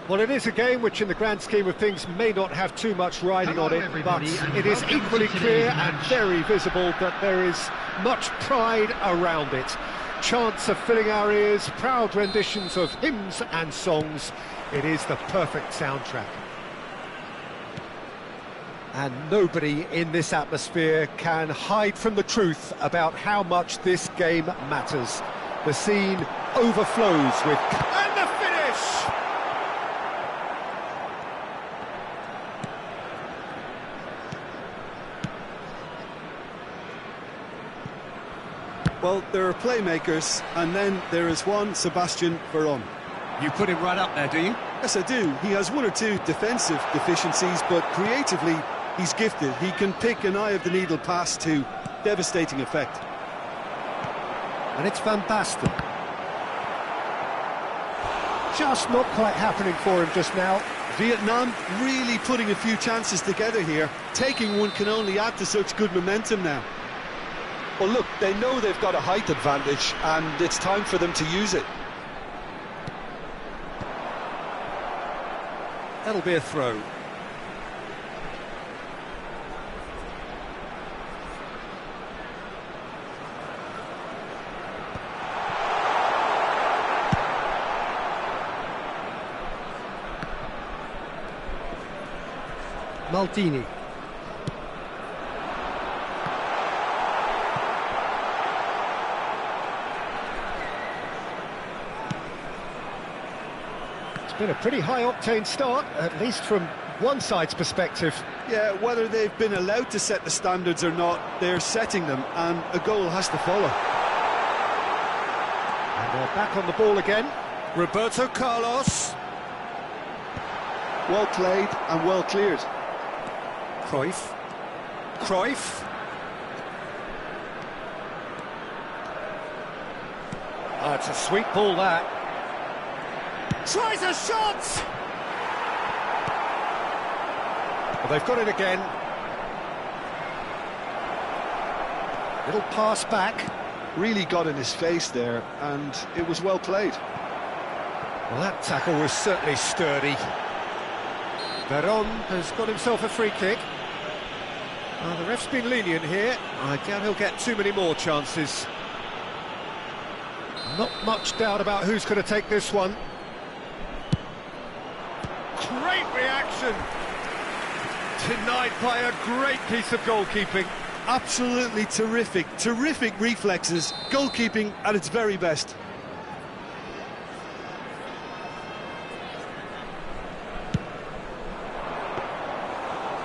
Well, it is a game which, in the grand scheme of things, may not have too much riding on it, but it is equally clear and very visible that there is much pride around it. Chants are filling our ears, proud renditions of hymns and songs. It is the perfect soundtrack. And nobody in this atmosphere can hide from the truth about how much this game matters. The scene overflows with... And the finish! Well, there are playmakers, and then there is one Sebastian Veron. You put him right up there, do you? Yes, I do. He has one or two defensive deficiencies, but creatively, he's gifted. He can pick an eye-of-the-needle pass to devastating effect. And it's Van Basten. Just not quite happening for him just now. Vietnam really putting a few chances together here. Taking one can only add to such good momentum now. Well, look, they know they've got a height advantage, and it's time for them to use it. That'll be a throw. Maldini. It's been a pretty high-octane start, at least from one side's perspective. Yeah, whether they've been allowed to set the standards or not, they're setting them, and a goal has to follow. And they're back on the ball again. Roberto Carlos. Well played and well cleared. Cruyff. Cruyff. Oh, it's a sweet ball, that. Tries a shot! Well, they've got it again. Little pass back. Really got in his face there, and it was well played. Well, that tackle was certainly sturdy. Veron has got himself a free kick. The ref's been lenient here. I doubt he'll get too many more chances. Not much doubt about who's going to take this one. Great reaction! Denied by a great piece of goalkeeping. Absolutely terrific, terrific reflexes. Goalkeeping at its very best.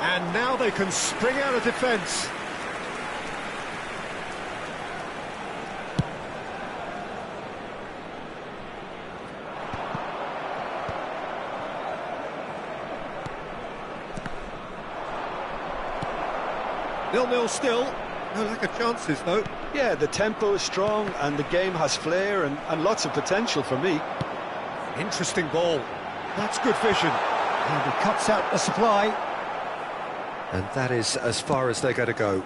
And now they can spring out of defence. Nil-nil still. No lack of chances, though. Yeah, the tempo is strong and the game has flair and lots of potential for me. Interesting ball. That's good vision. And he cuts out the supply. And that is as far as they're going to go.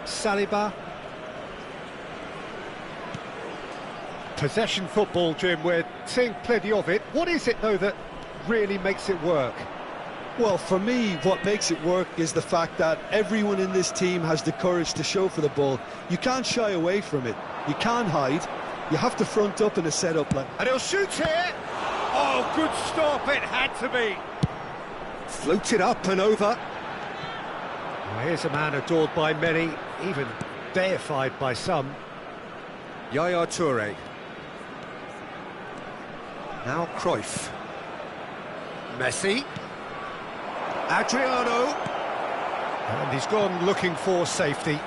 Saliba. Possession football, Jim, we're seeing plenty of it. What is it, though, that really makes it work? Well, for me, what makes it work is the fact that everyone in this team has the courage to show for the ball. You can't shy away from it. You can't hide. You have to front up in a set-up line. And he'll shoot here. Oh, good stop, it had to be. Floated up and over. Well, here's a man adored by many, even deified by some. Yaya Toure. Now Cruyff. Messi. Adriano. And he's gone looking for safety.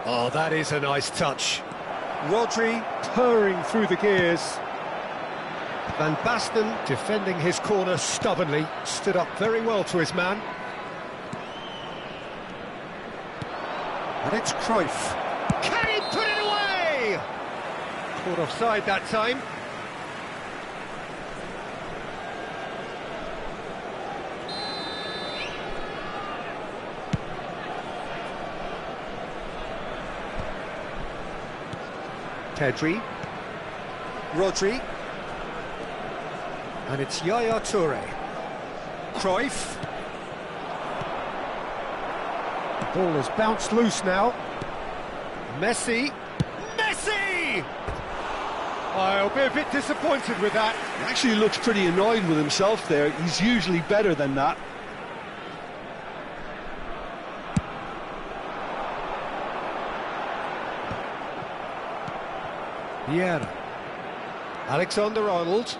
Oh, that is a nice touch. Rodri purring through the gears. Van Basten, defending his corner stubbornly, stood up very well to his man. And it's Cruyff. Can he put it away? Caught offside that time. Pedri. Rodri. And it's Yaya Toure. Cruyff. The ball has bounced loose now. Messi. Messi! I'll be a bit disappointed with that. He actually looks pretty annoyed with himself there. He's usually better than that. Vieira. Alexander-Arnold.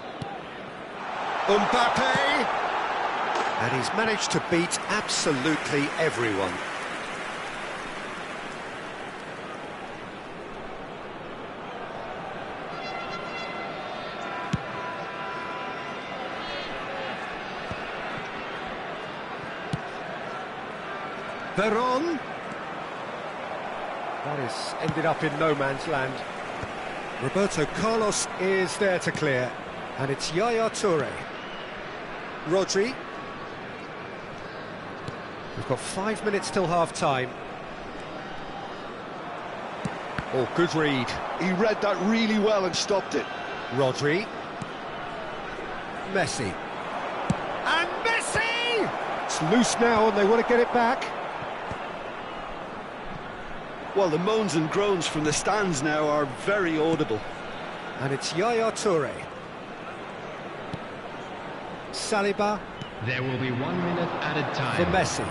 Mbappe! And he's managed to beat absolutely everyone. Veron. That has ended up in no man's land. Roberto Carlos is there to clear. And it's Yaya Toure. Rodri. We've got 5 minutes till half-time. Oh, good read. He read that really well and stopped it. Rodri. Messi. And Messi! It's loose now and they want to get it back. Well, the moans and groans from the stands now are very audible. And it's Yaya Toure. Saliba. There will be 1 minute added time. For Messi.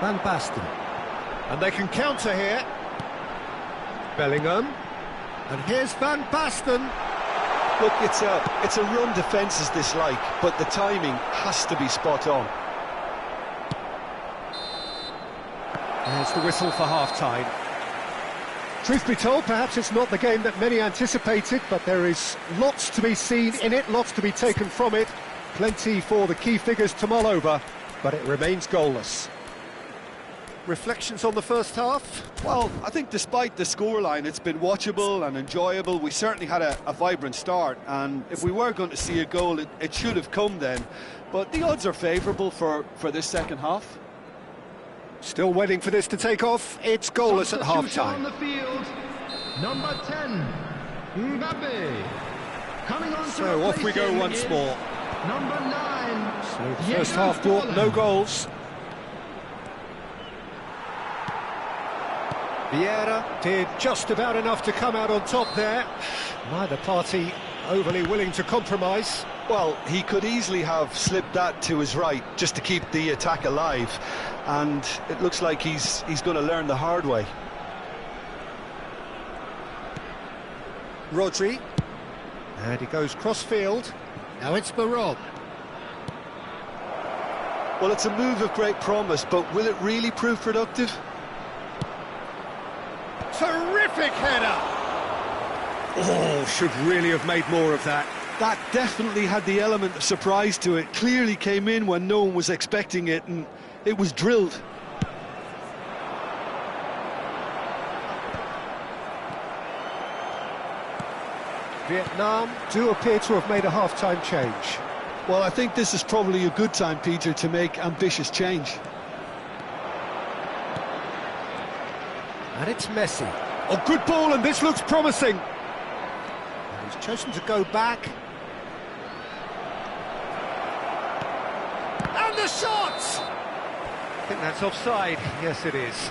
Van Basten. And they can counter here. Bellingham. And here's Van Basten. Look, it's a run defence dislike, but the timing has to be spot on. There's the whistle for half-time. Truth be told, perhaps it's not the game that many anticipated, but there is lots to be seen in it, lots to be taken from it. Plenty for the key figures to mull over, but it remains goalless. Reflections on the first half? Well, I think despite the scoreline, it's been watchable and enjoyable. We certainly had a vibrant start, and if we were going to see a goal, it should have come then. But the odds are favourable for this second half. Still waiting for this to take off. It's goalless at half-time. On the field, number 10, Mbappe. Coming on So off we go once more. Number 9. So the first half brought no goals. Vieira did just about enough to come out on top there. Neither party overly willing to compromise. Well, he could easily have slipped that to his right just to keep the attack alive, and it looks like he's going to learn the hard way. Rodri. And he goes cross-field. Now it's Veron. Well, it's a move of great promise, but will it really prove productive? Terrific header! Oh, should really have made more of that. That definitely had the element of surprise to it. Clearly came in when no one was expecting it, and it was drilled. Vietnam do appear to have made a half-time change. Well, I think this is probably a good time, Peter, to make ambitious change. And it's Messi. Oh, good ball, and this looks promising. And he's chosen to go back. And the shot! I think that's offside. Yes, it is.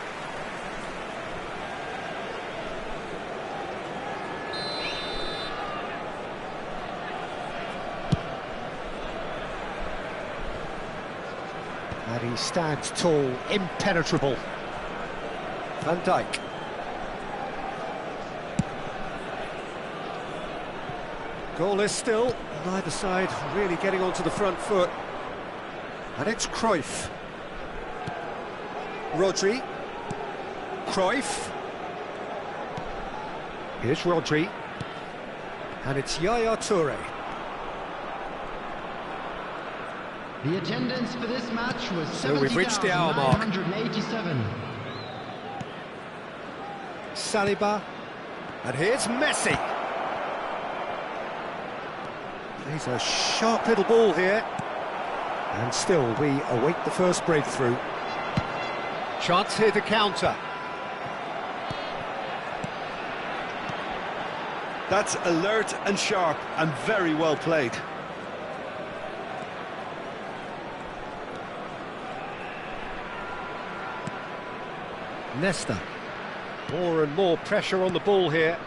And he stands tall, impenetrable. Van Dijk. Goalless still, neither side really getting onto the front foot. And it's Cruyff. Rodri. Cruyff. Here's Rodri. And it's Yaya Toure. The attendance for this match was So we've reached the hour mark. 70,987. Saliba. And here's Messi. He's a sharp little ball here. And still we await the first breakthrough. Chance here to counter. That's alert and sharp and very well played. Nesta. More and more pressure on the ball here.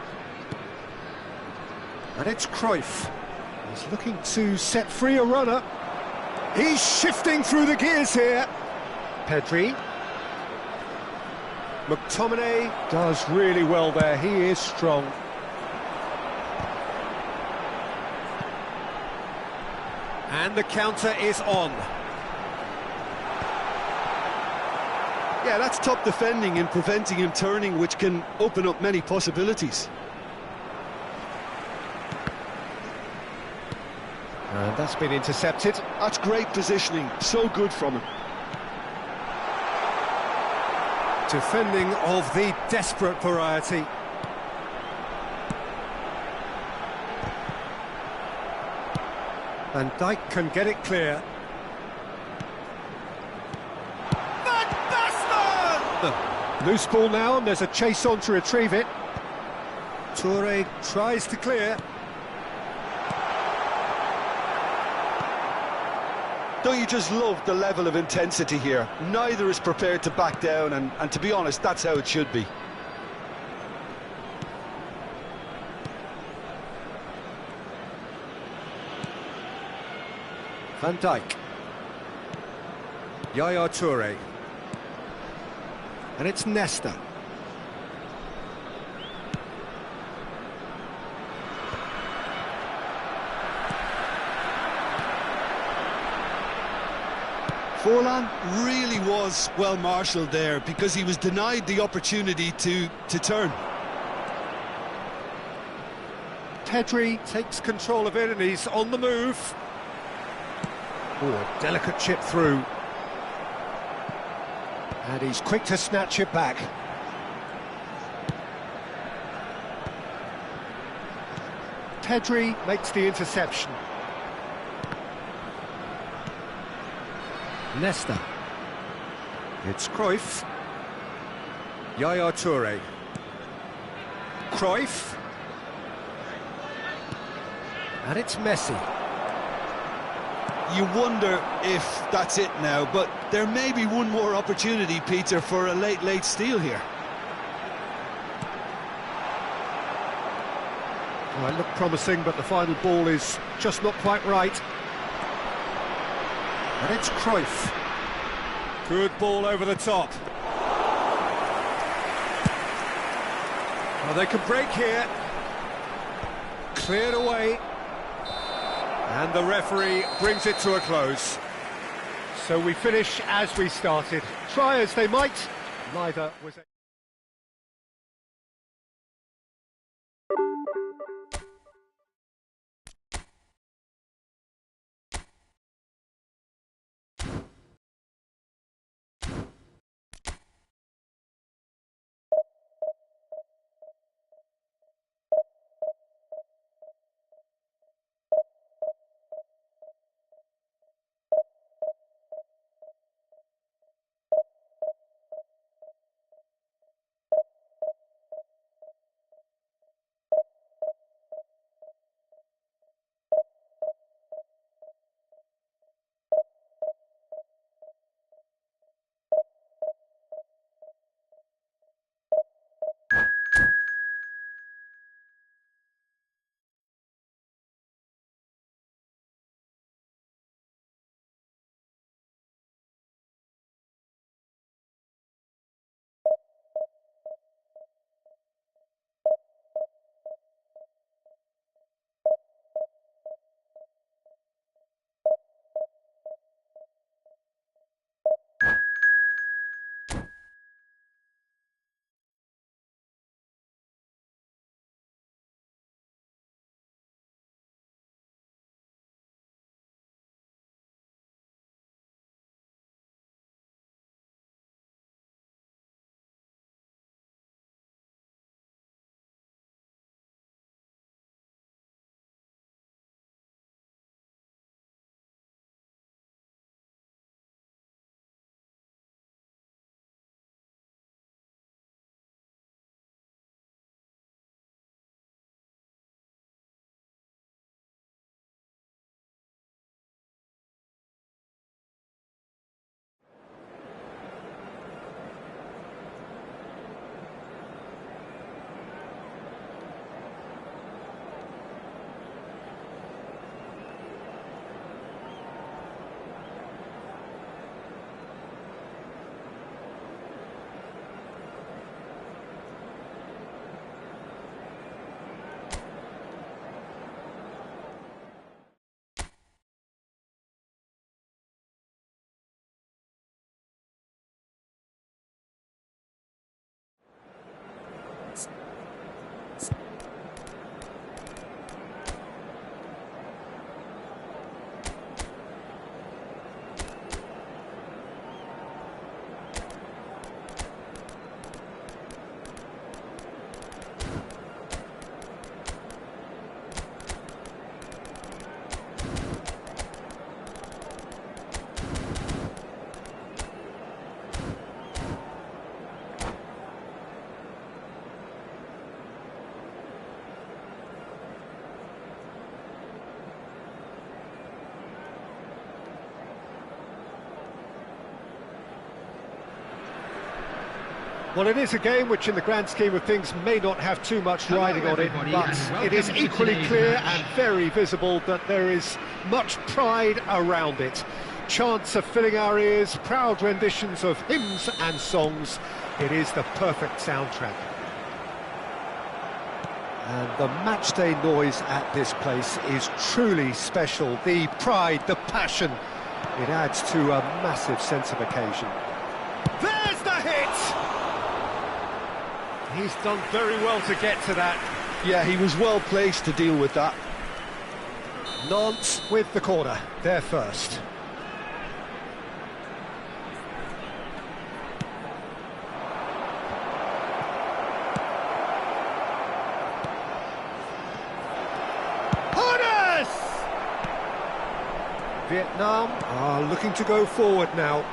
And it's Cruyff. He's looking to set free a runner. He's shifting through the gears here. Pedri. McTominay does really well there. He is strong. And the counter is on. Yeah, that's top defending and preventing him turning, which can open up many possibilities. And that's been intercepted. That's great positioning, so good from him. Defending of the desperate variety. Van Dijk can get it clear. Van Basten! Loose ball now, and there's a chase on to retrieve it. Toure tries to clear. Don't you just love the level of intensity here? Neither is prepared to back down, and to be honest, that's how it should be. Van Dijk. Yaya Toure. And it's Nesta. Forlan really was well marshalled there because he was denied the opportunity to turn. Pedri takes control of it and he's on the move. Oh, a delicate chip through. And he's quick to snatch it back. Pedri makes the interception. Nesta. It's Cruyff. Yaya Toure. Cruyff. And it's Messi. You wonder if that's it now, but there may be one more opportunity, Peter, for a late steal here. Well, it looked promising, but the final ball is just not quite right. And it's Cruyff. Good ball over the top. Well, they can break here. Cleared away. And the referee brings it to a close. So we finish as we started. Try as they might, neither was it. Well, it is a game which in the grand scheme of things may not have too much riding on it, but it is equally clear and very visible that there is much pride around it. Chants are filling our ears, proud renditions of hymns and songs. It is the perfect soundtrack. And the matchday noise at this place is truly special. The pride, the passion, it adds to a massive sense of occasion. There's the hit! He's done very well to get to that. Yeah, he was well placed to deal with that. Nantes with the corner, they're first. Vietnam are looking to go forward now.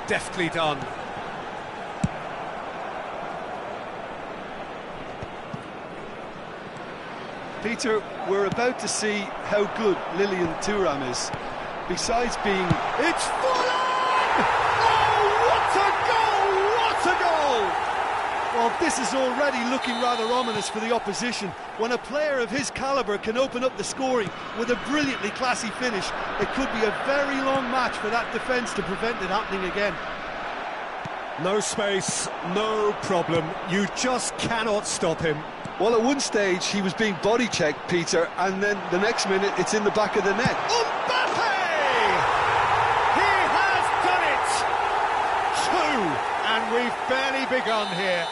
Deftly done. Peter, we're about to see how good Lilian Thuram is. Besides being... It's full on! Oh, what a goal! What a goal! Well, this is already looking rather ominous for the opposition. When a player of his calibre can open up the scoring with a brilliantly classy finish, it could be a very long match for that defence to prevent it happening again. No space, no problem. You just cannot stop him. Well, at one stage he was being body-checked, Peter, and then the next minute it's in the back of the net. Mbappe! He has done it! 2, and we've barely begun here.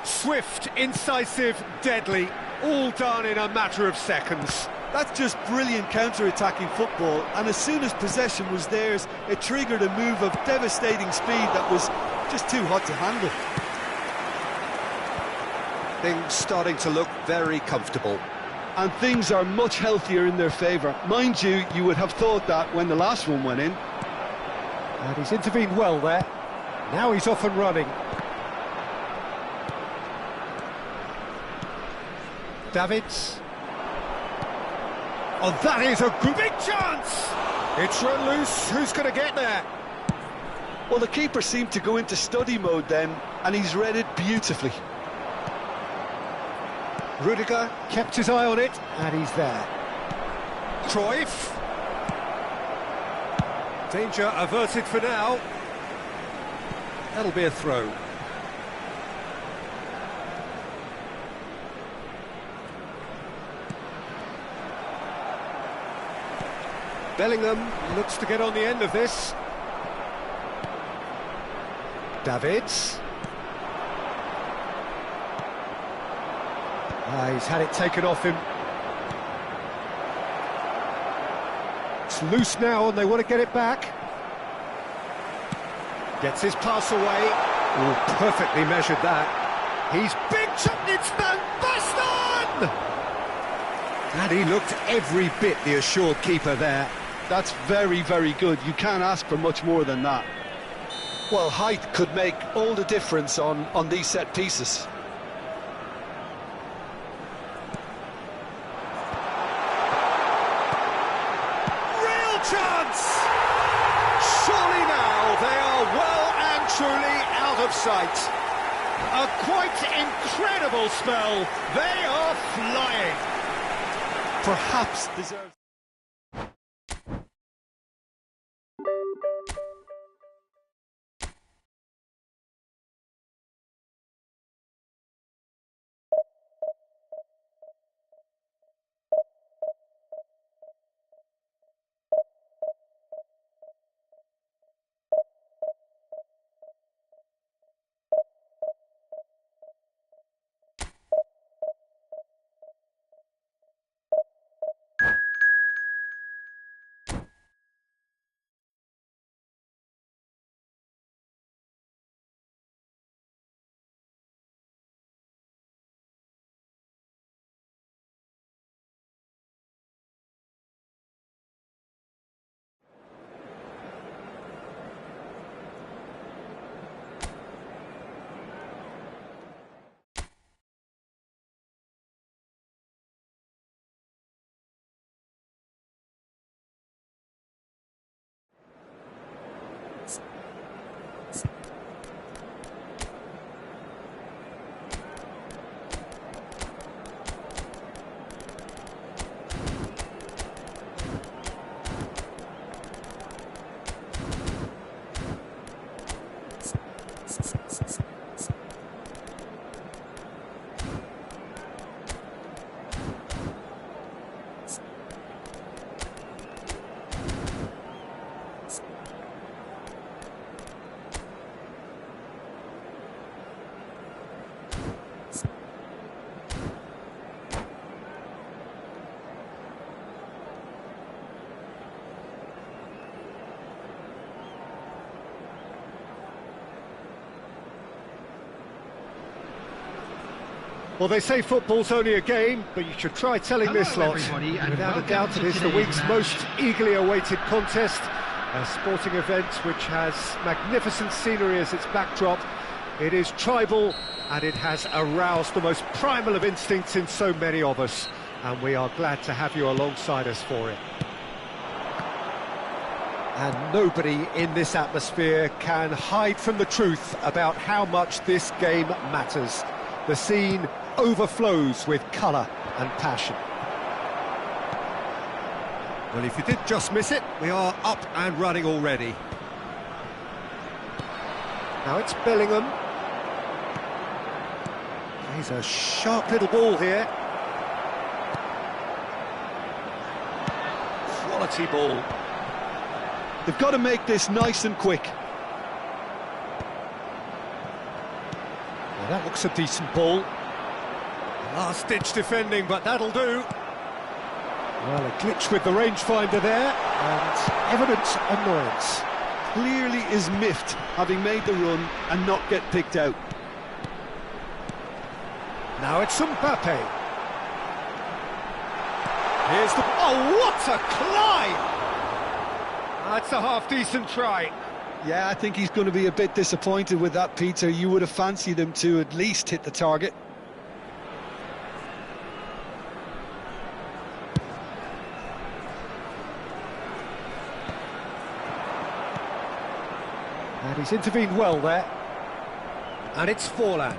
Swift, incisive, deadly, all done in a matter of seconds. That's just brilliant counter-attacking football, and as soon as possession was theirs, it triggered a move of devastating speed that was just too hot to handle. Things starting to look very comfortable. And things are much healthier in their favour. Mind you, you would have thought that when the last one went in. And he's intervened well there. Now he's off and running. Davids. Oh, that is a big chance! It's run loose. Who's going to get there? Well, the keeper seemed to go into study mode then, and he's read it beautifully. Rudiger kept his eye on it, and he's there. Cruyff. Danger averted for now. That'll be a throw. Bellingham looks to get on the end of this. Davids. He's had it taken off him. It's loose now and they want to get it back. Gets his pass away. Oh, perfectly measured that. He's big shot, it's Van Basten! And he looked every bit the assured keeper there. That's very, very good. You can't ask for much more than that. Well, height could make all the difference on these set pieces. Real chance! Surely now they are well and truly out of sight. A quite incredible spell. They are flying. Perhaps deserves... Well, they say football's only a game, but you should try telling Hello, this lot. everybody, and Without a welcome doubt, to it is the today's week's match. most eagerly awaited contest. A sporting event which has magnificent scenery as its backdrop. It is tribal, and it has aroused the most primal of instincts in so many of us. And we are glad to have you alongside us for it. And nobody in this atmosphere can hide from the truth about how much this game matters. The scene overflows with colour and passion. Well, if you did just miss it, we are up and running already. Now it's Bellingham. He's a sharp little ball here. Quality ball. They've got to make this nice and quick. Now that looks a decent ball. Last-ditch defending, but that'll do. Well, a glitch with the rangefinder there, and evident annoyance. Clearly is miffed, having made the run and not get picked out. Now it's Mbappe. Here's the... Oh, what a climb! That's a half-decent try. Yeah, I think he's going to be a bit disappointed with that, Peter. You would have fancied him to at least hit the target. And he's intervened well there. And it's Forlan.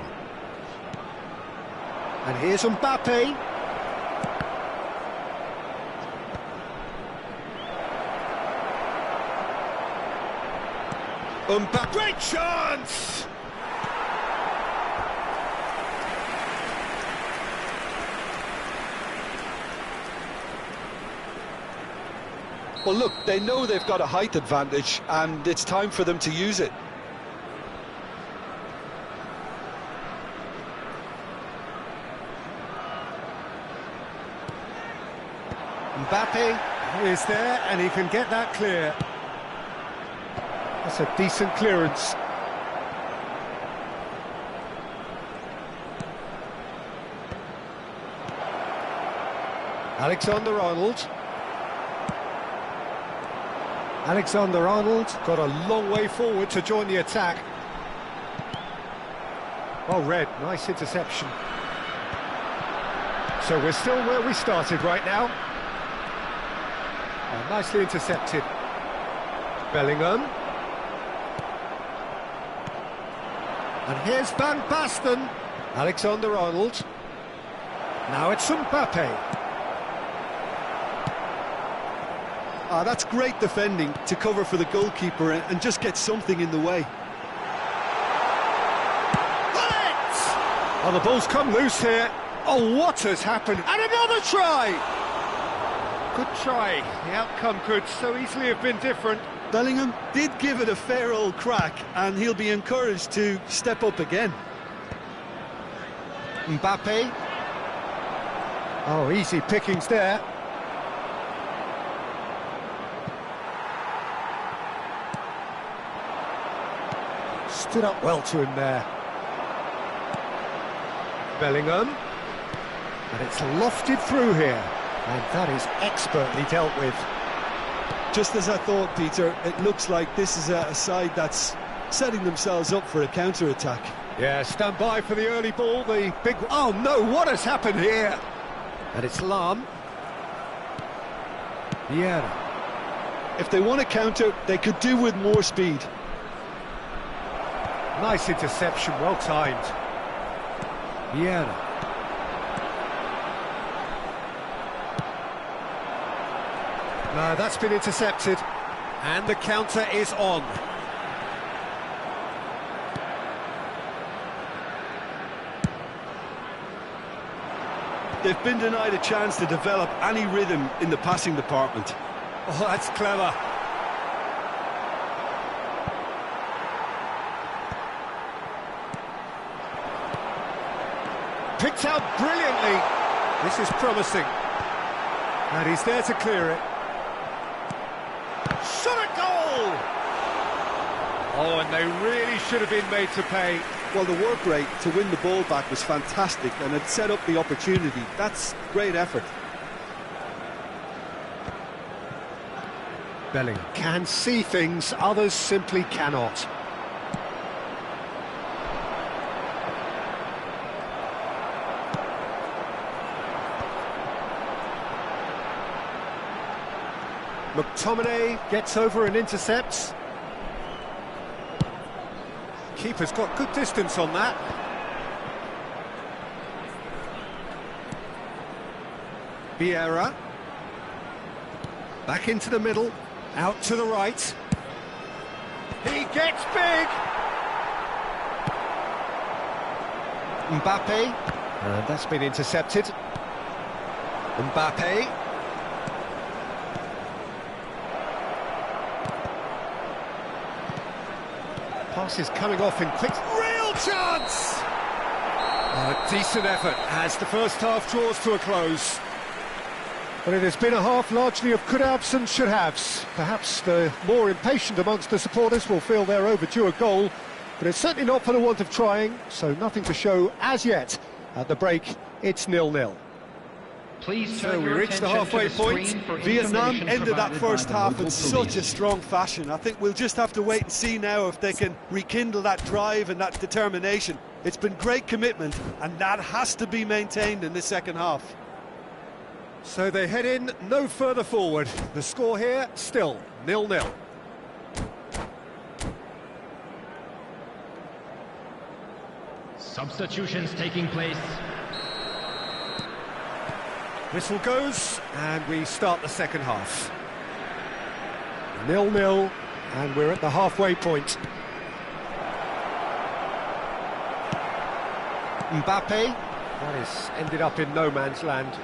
And here's Mbappe. Mbappe, great chance! Well, look, they know they've got a height advantage, and it's time for them to use it. Mbappe is there, and he can get that clear. That's a decent clearance. Alexander-Arnold. Alexander-Arnold got a long way forward to join the attack. Well read, nice interception. So we're still where we started right now. Nicely intercepted. Bellingham. And here's Van Basten. Alexander-Arnold. Now it's Mbappe. That's great defending to cover for the goalkeeper and just get something in the way. Oh, the ball's come loose here. Oh, what has happened? And another try! Good try. The outcome could so easily have been different. Bellingham did give it a fair old crack, and he'll be encouraged to step up again. Mbappe. Oh, easy pickings there. Stood up well to him there. Bellingham. And it's lofted through here. And that is expertly dealt with. Just as I thought, Peter, it looks like this is a side that's setting themselves up for a counter-attack. Yeah, stand by for the early ball, the big... Oh no, what has happened here? And it's Lahm. Vieira. If they want to counter, they could do with more speed. Nice interception, well timed. Vieira. No, that's been intercepted. And the counter is on. They've been denied a chance to develop any rhythm in the passing department. Oh, that's clever. Picked out brilliantly. This is promising. And he's there to clear it. Shot a goal! Oh, and they really should have been made to pay. Well, the work rate to win the ball back was fantastic, and it set up the opportunity. That's great effort. Bellingham can see things others simply cannot. McTominay gets over and intercepts. Keeper's got good distance on that. Vieira. Back into the middle, out to the right. He gets big! Mbappe. And that's been intercepted. Mbappe. Pass is coming off in quick. Real chance! A decent effort as the first half draws to a close. But it has been a half largely of could-haves and should-haves. Perhaps the more impatient amongst the supporters will feel they're overdue a goal, but it's certainly not for the want of trying, so nothing to show as yet. At the break, it's 0-0. Please So turn we your reached the attention to halfway point. screen for Vietnam information ended that provided first by the half local in such a police. strong fashion. I think we'll just have to wait and see now if they can rekindle that drive and that determination. It's been great commitment, and that has to be maintained in the second half. So they head in no further forward. The score here, still 0-0. Substitutions taking place. Whistle goes, and we start the second half. 0-0, and we're at the halfway point. Mbappe, that has ended up in no man's land.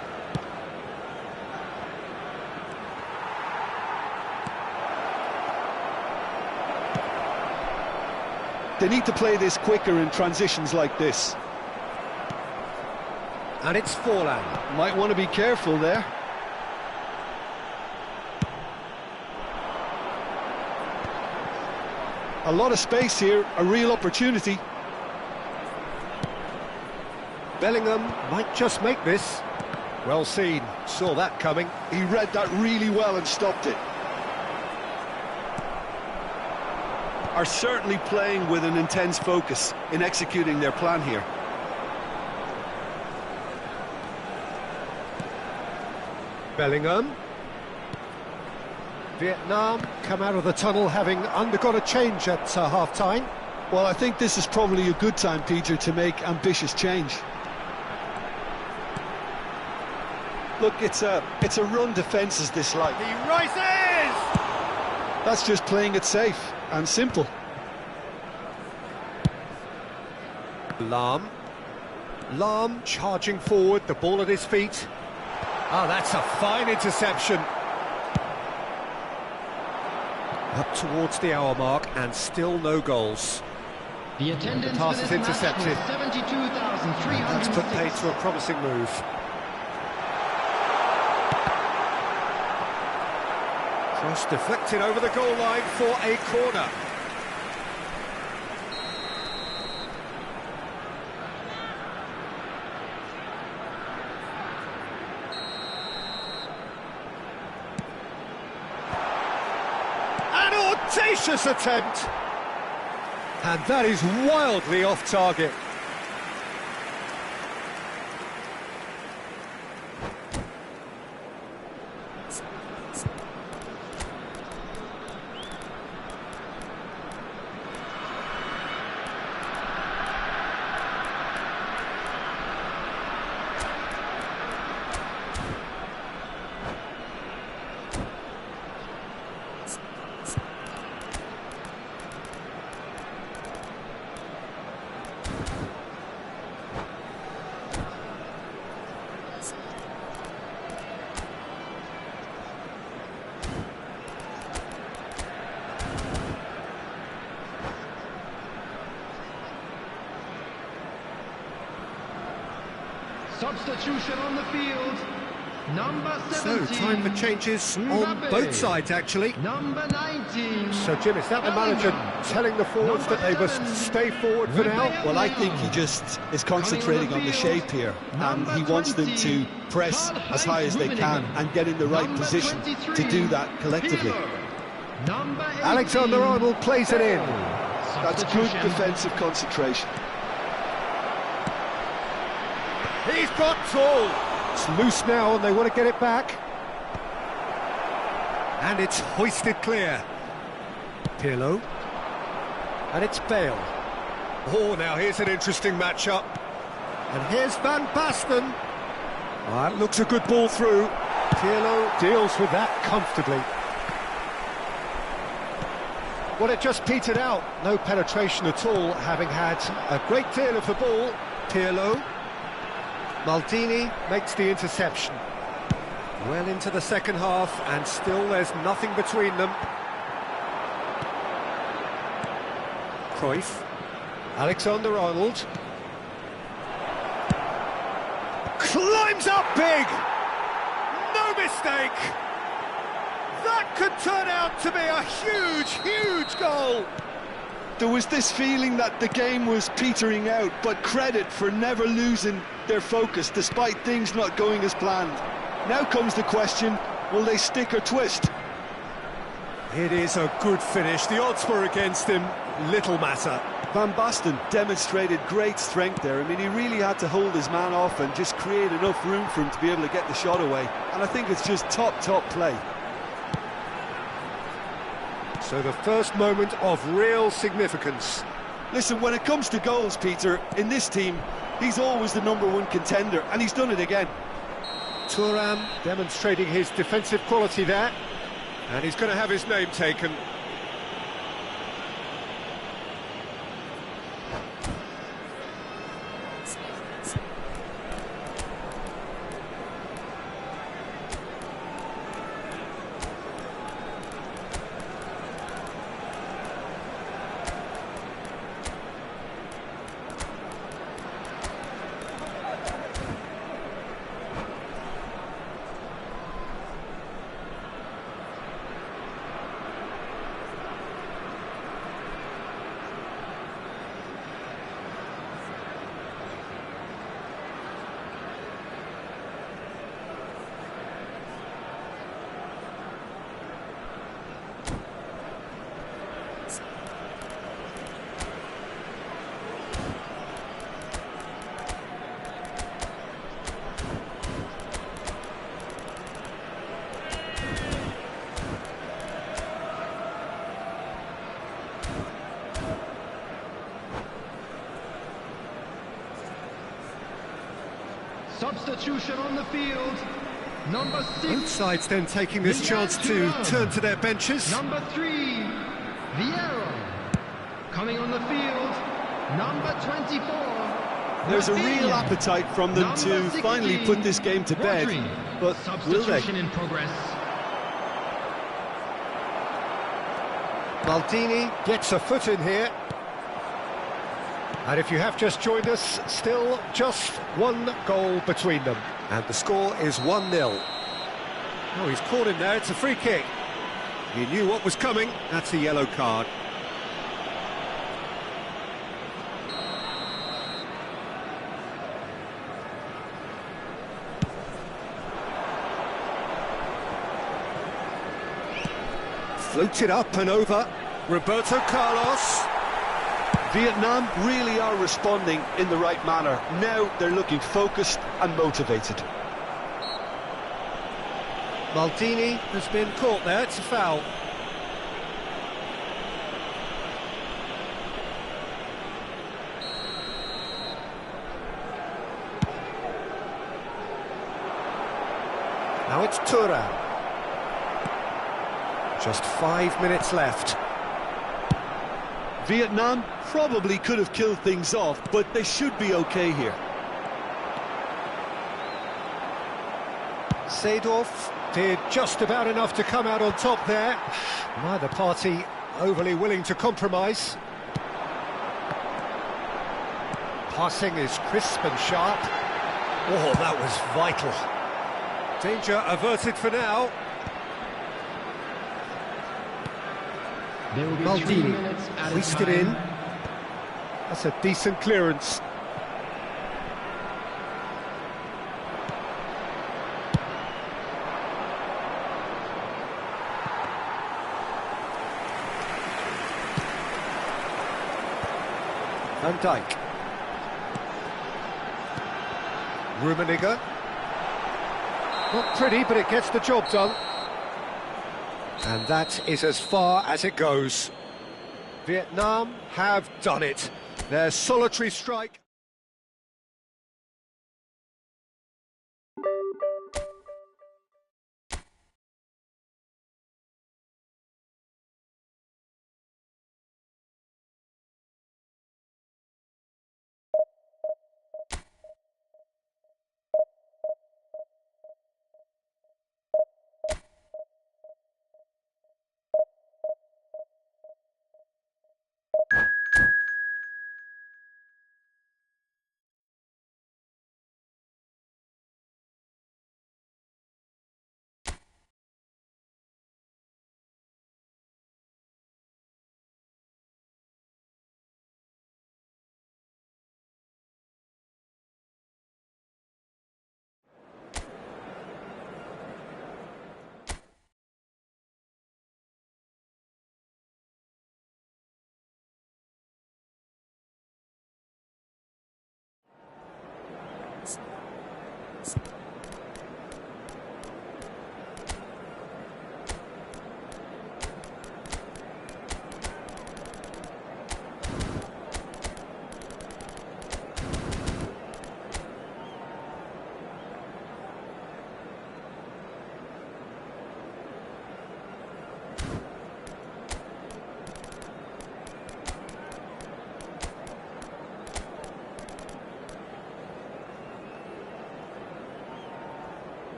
They need to play this quicker in transitions like this. And it's Forlan. Might want to be careful there. A lot of space here, a real opportunity. Bellingham might just make this. Well seen, saw that coming. He read that really well and stopped it. Are certainly playing with an intense focus in executing their plan here. Bellingham. Vietnam come out of the tunnel having undergone a change at half-time. Well, I think this is probably a good time, Peter, to make ambitious change. Look, it's a run defence is this like. He rises! That's just playing it safe and simple. Lahm charging forward, the ball at his feet. Ah, that's a fine interception. Up towards the hour mark and still no goals. The attendance pass for is this match intercepted. was 72,306. That's put paid to a promising move. Cross deflected over the goal line for a corner. An audacious attempt! And that is wildly off target. Substitution on the field. Number So, 17. time for changes on Mbappe. both sides, actually. Number 19. So, Jim, is that the manager telling the forwards that they must stay forward for now? Well, I think he just is concentrating on the shape here, and he wants them to press as high as they can and get in the right position to do that collectively. Number 18. Alexander-Arnold plays it in. That's good defensive concentration. He's got all. It's loose now and they want to get it back. And it's hoisted clear. Pirlo. And it's Bale. Oh, now here's an interesting matchup. And here's Van Basten. That looks a good ball through. Pirlo deals with that comfortably. Well, it just petered out. No penetration at all, having had a great deal of the ball. Pirlo. Maldini makes the interception. Well into the second half, and still there's nothing between them. Cruyff. Alexander-Arnold. Climbs up big! No mistake! That could turn out to be a huge, huge goal! There was this feeling that the game was petering out, but credit for never losing their focus despite things not going as planned. Now comes the question, will they stick or twist? It is a good finish. The odds were against him. Little matter. Van Basten demonstrated great strength there. I mean, he really had to hold his man off and just create enough room for him to be able to get the shot away. And I think it's just top play. So the first moment of real significance. Listen, when it comes to goals, Peter, in this team, he's always the #1 contender, and he's done it again. Thuram demonstrating his defensive quality there. And he's going to have his name taken. Substitution on the field. Number 6. Both sides then taking this chance to turn to their benches. Number 3. Vieira. Coming on the field. Number 24. There's a real Rafinha. appetite from them to Number 16, finally put this game to bed, Rodri. but will they? Substitution in progress. Maldini gets a foot in here. And if you have just joined us, still just one goal between them. And the score is 1-0. Oh, he's caught him there. It's a free kick. He knew what was coming. That's a yellow card. Floated up and over. Roberto Carlos. Vietnam really are responding in the right manner. Now they're looking focused and motivated. Maldini has been caught there. It's a foul. Now it's Thuram. Just 5 minutes left. Vietnam probably could have killed things off, but they should be okay here. Seedorf did just about enough to come out on top there. Neither party overly willing to compromise. Passing is crisp and sharp. Oh, that was vital. Danger averted for now. There will be 3 Maldini minutes added hoisted time. in. That's a decent clearance. Van Dijk. Rummenigge. Not pretty, but it gets the job done. And that is as far as it goes. Vietnam have done it. Their solitary strike.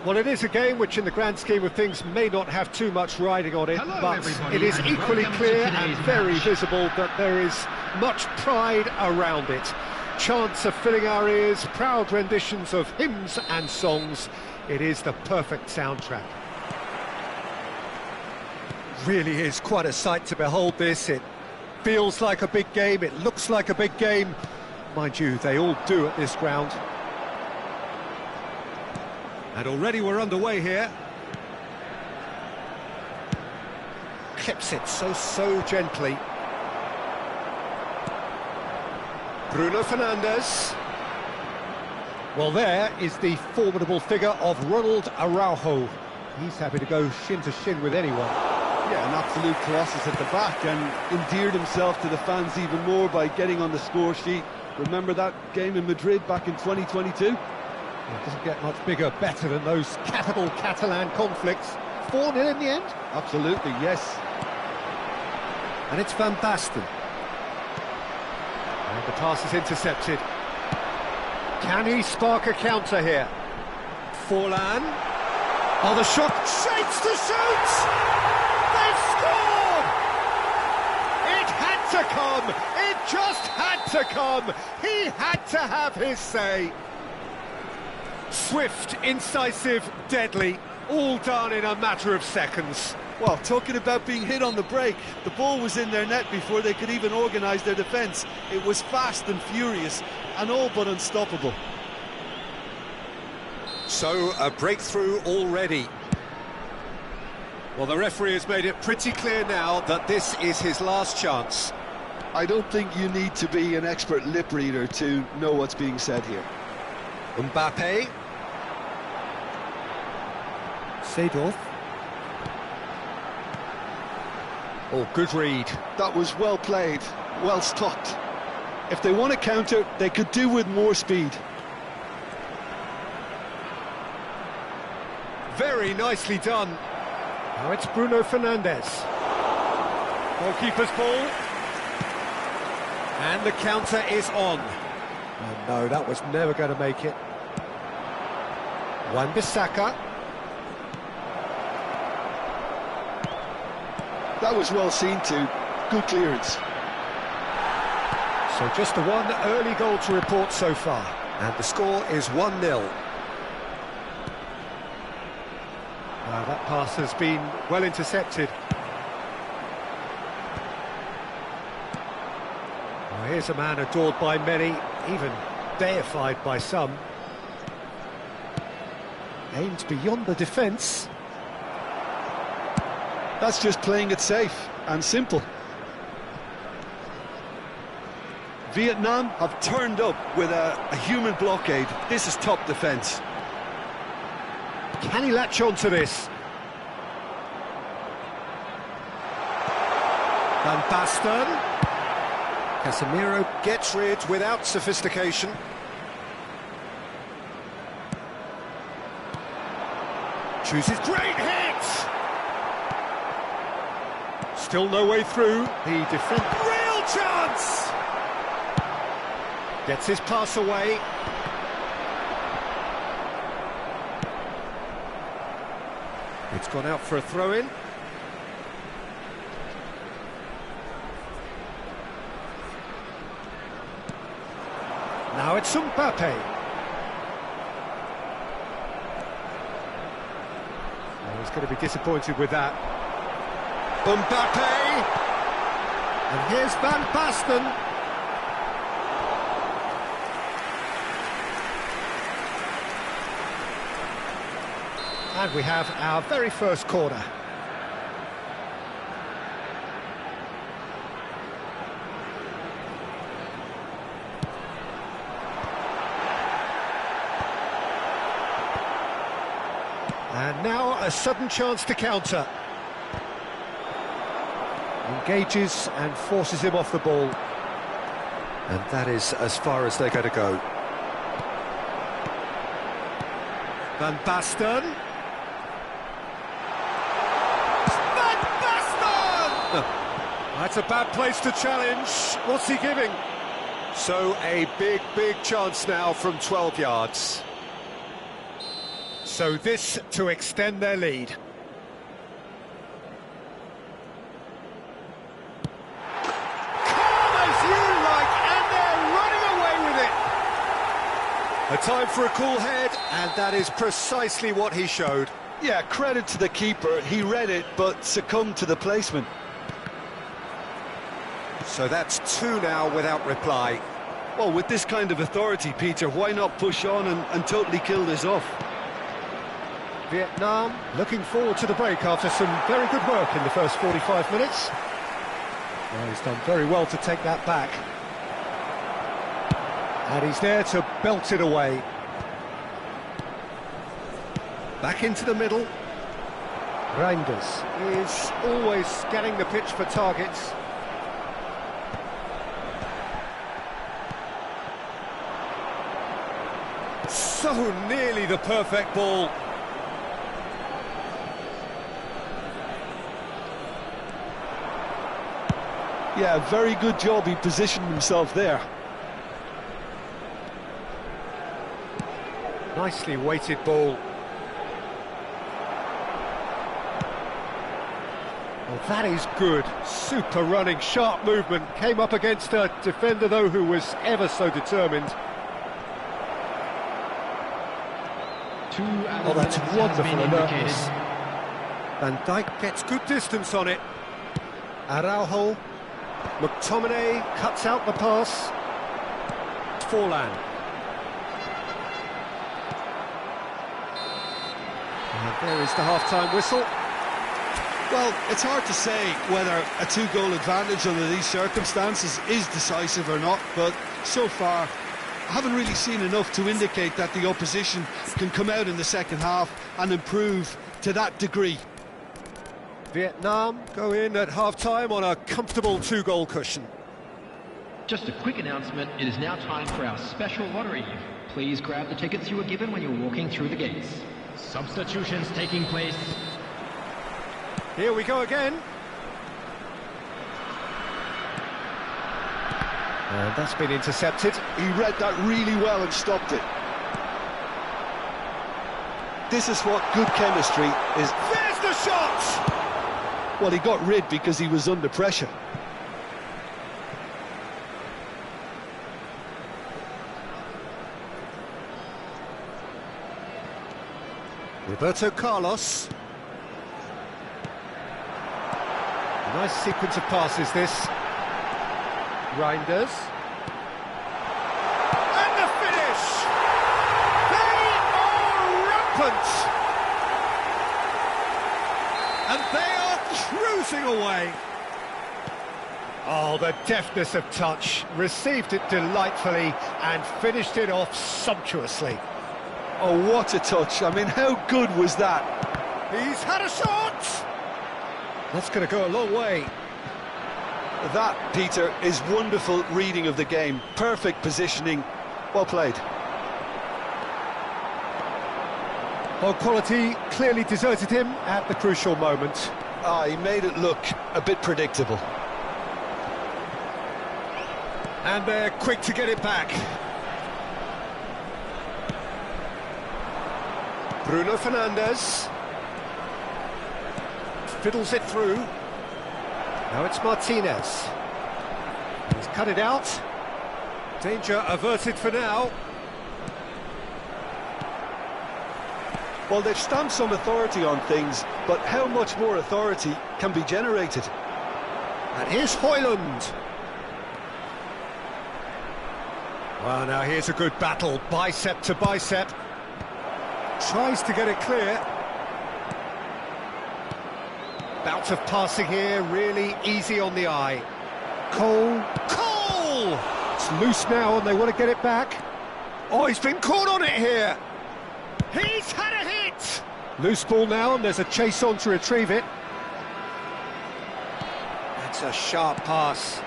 Well, it is a game which, in the grand scheme of things, may not have too much riding on it, Hello, but everybody, it is and equally welcome to clear today's and match. very visible that there is much pride around it. Chants are filling our ears, proud renditions of hymns and songs. It is the perfect soundtrack. Really is quite a sight to behold this. It feels like a big game, it looks like a big game. Mind you, they all do at this ground. And already we're underway here. Clips it so gently. Bruno Fernandes. Well, there is the formidable figure of Ronald Araujo. He's happy to go shin to shin with anyone. Yeah, an absolute colossus at the back, and endeared himself to the fans even more by getting on the score sheet. Remember that game in Madrid back in 2022? It doesn't get much bigger, better than those capital Catalan conflicts. 4-0 in the end. Absolutely, yes. And it's Van Basten. And the pass is intercepted. Can he spark a counter here? Forlan. Oh, the shot shapes to shoot! They've scored! It had to come! It just had to come! He had to have his say. Swift, incisive, deadly. All done in a matter of seconds. Well, talking about being hit on the break, the ball was in their net before they could even organise their defence. It was fast and furious, and all but unstoppable. So, a breakthrough already. Well, the referee has made it pretty clear now that this is his last chance. I don't think you need to be an expert lip reader to know what's being said here. Mbappe. Seedorf. Oh, good read. That was well played, well stopped. If they want to counter, they could do with more speed. Very nicely done. Now it's Bruno Fernandes. Goalkeeper's ball. And the counter is on. Oh no, that was never going to make it. Wan-Bissaka. That was well seen too. Good clearance. So just the one early goal to report so far. And the score is 1-0. Now that pass has been well intercepted. Well, here's a man adored by many, even deified by some. Aims beyond the defence. That's just playing it safe and simple. Vietnam have turned up with a human blockade. This is top defence. Can he latch on to this? Van Basten. Casemiro gets rid without sophistication. Chooses great hit! Still no way through. The defence. Real chance! Gets his pass away. It's gone out for a throw-in. Now it's Mbappe. Oh, he's going to be disappointed with that. Mbappe! And here's Van Basten. And we have our very first corner. And now a sudden chance to counter. Engages and forces him off the ball. And that is as far as they're going to go. Van Basten. That's a bad place to challenge. What's he giving? So a big chance now from 12 yards. So this to extend their lead. Calm as you like, and they're running away with it. A time for a cool head, and that is precisely what he showed. Yeah, credit to the keeper. He read it, but succumbed to the placement. So that's two now without reply. Well, with this kind of authority, Peter, why not push on and totally kill this off? Vietnam looking forward to the break after some very good work in the first 45 minutes. Well, he's done very well to take that back. And he's there to belt it away. Back into the middle. Reinders is always scanning the pitch for targets. So nearly the perfect ball. Yeah, very good job. He positioned himself there. Nicely weighted ball. Well, that is good. Super running, sharp movement. Came up against a defender, though, who was ever so determined. Oh, that's wonderful alertness. Van Dijk gets good distance on it. Araujo. McTominay cuts out the pass. Forlan. And there is the half-time whistle. Well, it's hard to say whether a two-goal advantage under these circumstances is decisive or not, but so far I haven't really seen enough to indicate that the opposition can come out in the second half and improve to that degree. Vietnam go in at half-time on a comfortable two-goal cushion. Just a quick announcement, it is now time for our special lottery. Please grab the tickets you were given when you were walking through the gates. Substitutions taking place. Here we go again. And that's been intercepted. He read that really well and stopped it. This is what good chemistry is. There's the shot! Well, he got rid because he was under pressure. Roberto Carlos. Nice sequence of passes, this. Reinders. And the finish! They are rampant! And they are cruising away. Oh, the deftness of touch. Received it delightfully and finished it off sumptuously. Oh, what a touch. I mean, how good was that? He's had a shot! That's going to go a long way. That, Peter, is wonderful reading of the game. Perfect positioning. Well played. Well, quality clearly deserted him at the crucial moment. He made it look a bit predictable. And they're quick to get it back. Bruno Fernandes. Fiddles it through. Now it's Martinez. He's cut it out. Danger averted for now. Well, they've stamped some authority on things, but how much more authority can be generated? And here's Højlund. Well, now here's a good battle, bicep to bicep. Tries to get it clear. Bout of passing here, really easy on the eye. Cole. It's loose now and they want to get it back. Oh, he's been caught on it here. He's had a hit! Loose ball now and there's a chase on to retrieve it. That's a sharp pass.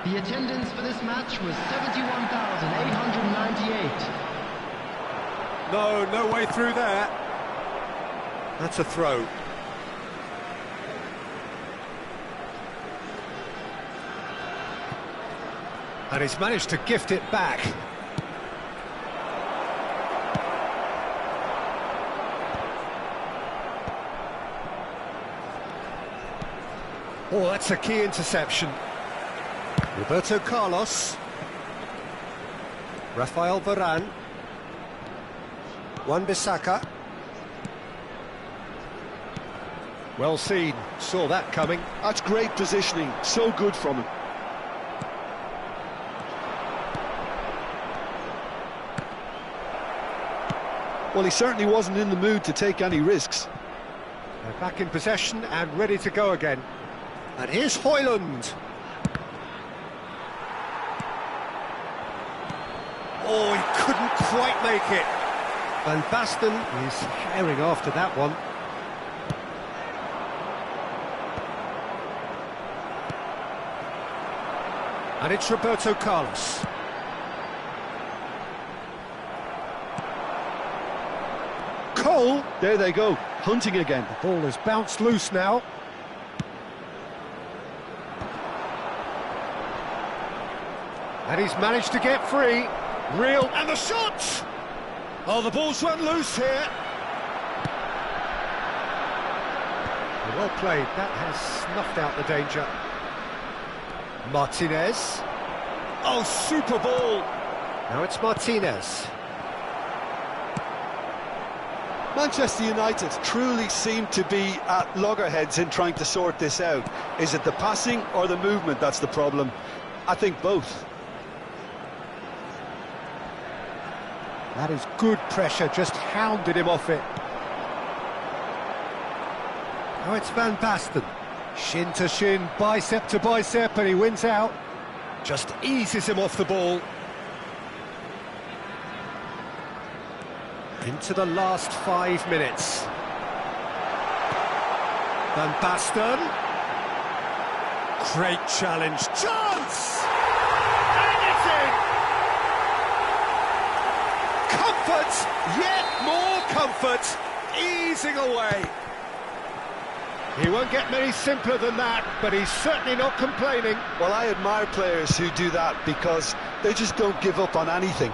The attendance for this match was 71,898. No way through there. That's a throw. And he's managed to gift it back. Oh, that's a key interception. Roberto Carlos. Rafael Varane. Wan-Bissaka. Well seen, saw that coming. That's great positioning, so good from him. Well, he certainly wasn't in the mood to take any risks. They're back in possession and ready to go again. And here's Højlund. Oh, he couldn't quite make it. Van Basten is herring after that one. And it's Roberto Carlos. Cole. There they go, hunting again. The ball has bounced loose now. And he's managed to get free. Real, and the shot! Oh, the ball's run loose here. Well played, that has snuffed out the danger. Martinez. Oh, super ball! Now it's Martinez. Manchester United truly seem to be at loggerheads in trying to sort this out. Is it the passing or the movement that's the problem? I think both. That is good pressure, just hounded him off it. Now it's Van Basten. Shin to shin, bicep to bicep, and he wins out. Just eases him off the ball. Into the last 5 minutes. Van Basten. Great challenge. Chance! And it's in! Comfort! Yet more comfort! Easing away. He won't get many simpler than that, but he's certainly not complaining. Well, I admire players who do that because they just don't give up on anything.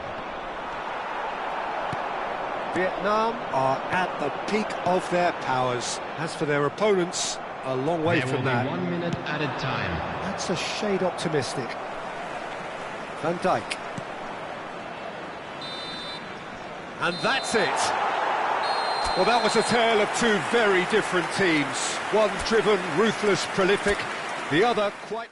Vietnam are at the peak of their powers. As for their opponents, a long way from that. 1 minute added time. That's a shade optimistic. Van Dijk. And that's it. Well, that was a tale of two very different teams. One driven, ruthless, prolific. The other quite...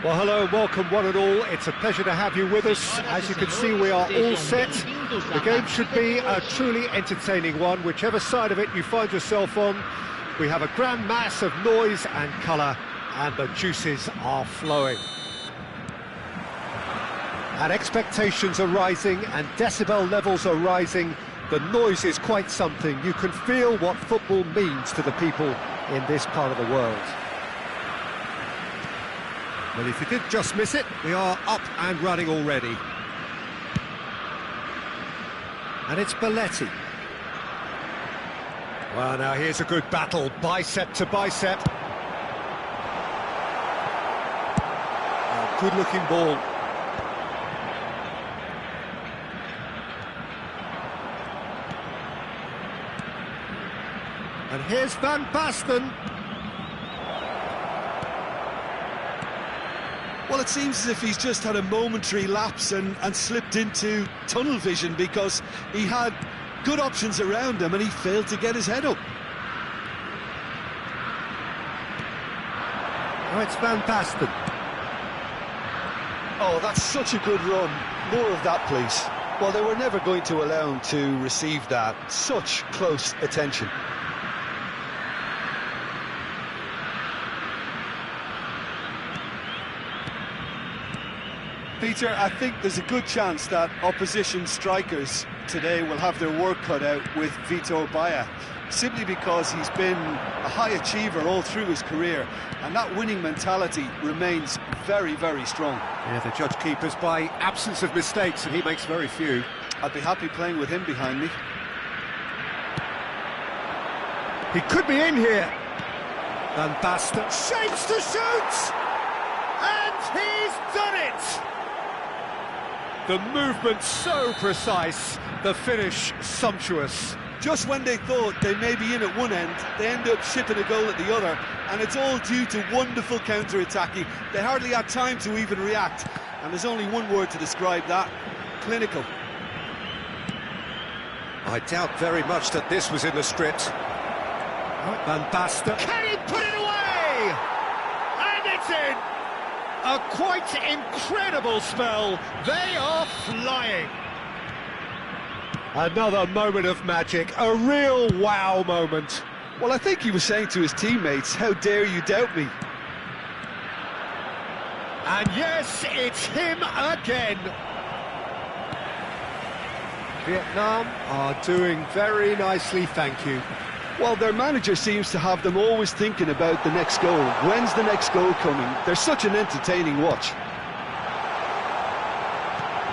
Well, hello and welcome one and all. It's a pleasure to have you with us. As you can see, we are all set. The game should be a truly entertaining one, whichever side of it you find yourself on. We have a grand mass of noise and colour, and the juices are flowing. And expectations are rising, and decibel levels are rising. The noise is quite something. You can feel what football means to the people in this part of the world. Well, if you did just miss it, we are up and running already. And it's Belletti. Well, now here's a good battle, bicep to bicep. Good-looking ball. And here's Van Basten. Well, it seems as if he's just had a momentary lapse and slipped into tunnel vision, because he had good options around him and he failed to get his head up. Now it's Van Basten. Oh, that's such a good run. More of that, please. Well, they were never going to allow him to receive that. Such close attention. Peter, I think there's a good chance that opposition strikers today will have their work cut out with Vitor Baía, simply because he's been a high achiever all through his career, and that winning mentality remains very, very strong. Yeah, they judge keepers by absence of mistakes, and he makes very few. I'd be happy playing with him behind me. He could be in here. Van Basten shapes to shoot! And he's done it! The movement so precise, the finish sumptuous. Just when they thought they may be in at one end, they end up shipping a goal at the other, and it's all due to wonderful counter-attacking. They hardly had time to even react, and there's only one word to describe that: clinical. I doubt very much that this was in the script. Van Basten, can he put it away? And it's in! A quite incredible spell. They are flying. Another moment of magic, a real wow moment. Well, I think he was saying to his teammates, how dare you doubt me? And yes, it's him again. Vietnam are doing very nicely, thank you. Well, their manager seems to have them always thinking about the next goal. When's the next goal coming? They're such an entertaining watch.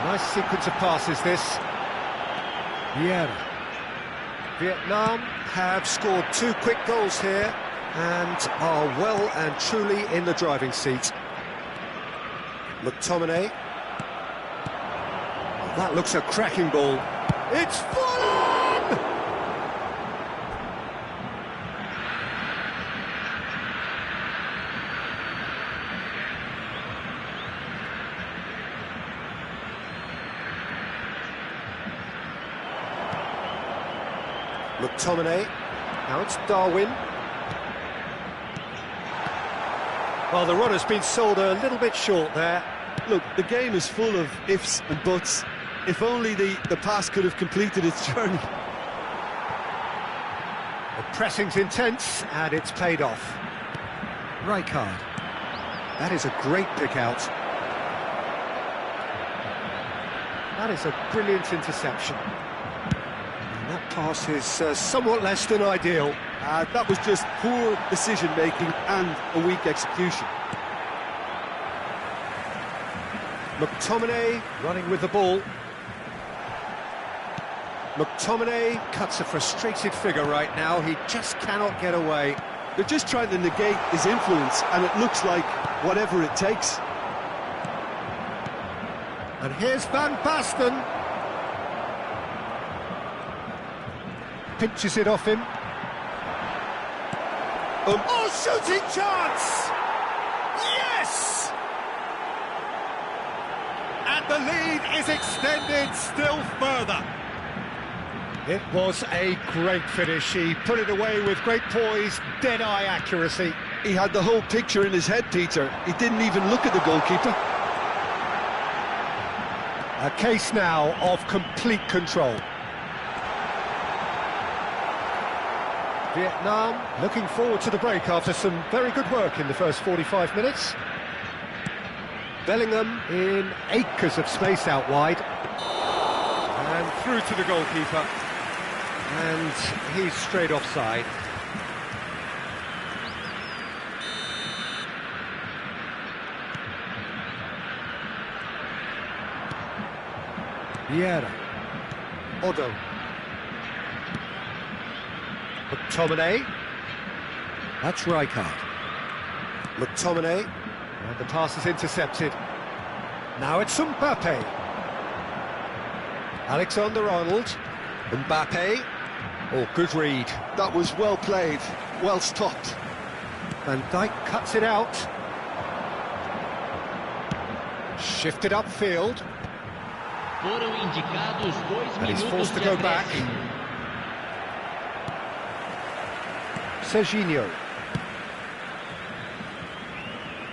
Nice sequence of passes, this. Vieira. Vietnam have scored 2 quick goals here and are well and truly in the driving seat. McTominay. Oh, that looks a cracking ball. It's fallen! McTominay, now it's Darwin. Well, the run has been sold a little bit short there. Look, the game is full of ifs and buts. If only the pass could have completed its journey. The pressing's intense, and it's paid off. Rijkaard. That is a great pick out. That is a brilliant interception. And that pass is somewhat less than ideal. That was just poor decision-making and a weak execution. McTominay running with the ball. McTominay cuts a frustrated figure right now. He just cannot get away. They're just trying to negate his influence, and it looks like whatever it takes. And here's Van Basten. Pinches it off him. Oh, shooting chance! Yes! And the lead is extended still further. It was a great finish. He put it away with great poise, dead-eye accuracy. He had the whole picture in his head, Peter. He didn't even look at the goalkeeper. A case now of complete control. Vietnam looking forward to the break after some very good work in the first 45 minutes. Bellingham in acres of space out wide. And through to the goalkeeper. And he's straight offside. Vieira. Odo. McTominay. That's Rijkaard. McTominay. And the pass is intercepted. Now it's Mbappe. Alexander-Arnold. Mbappe. Oh, good read. That was well played, well stopped. Van Dijk cuts it out. Shifted upfield. Foram indicados 2 And he's minutos forced to de go back. acréscimo. Serginho.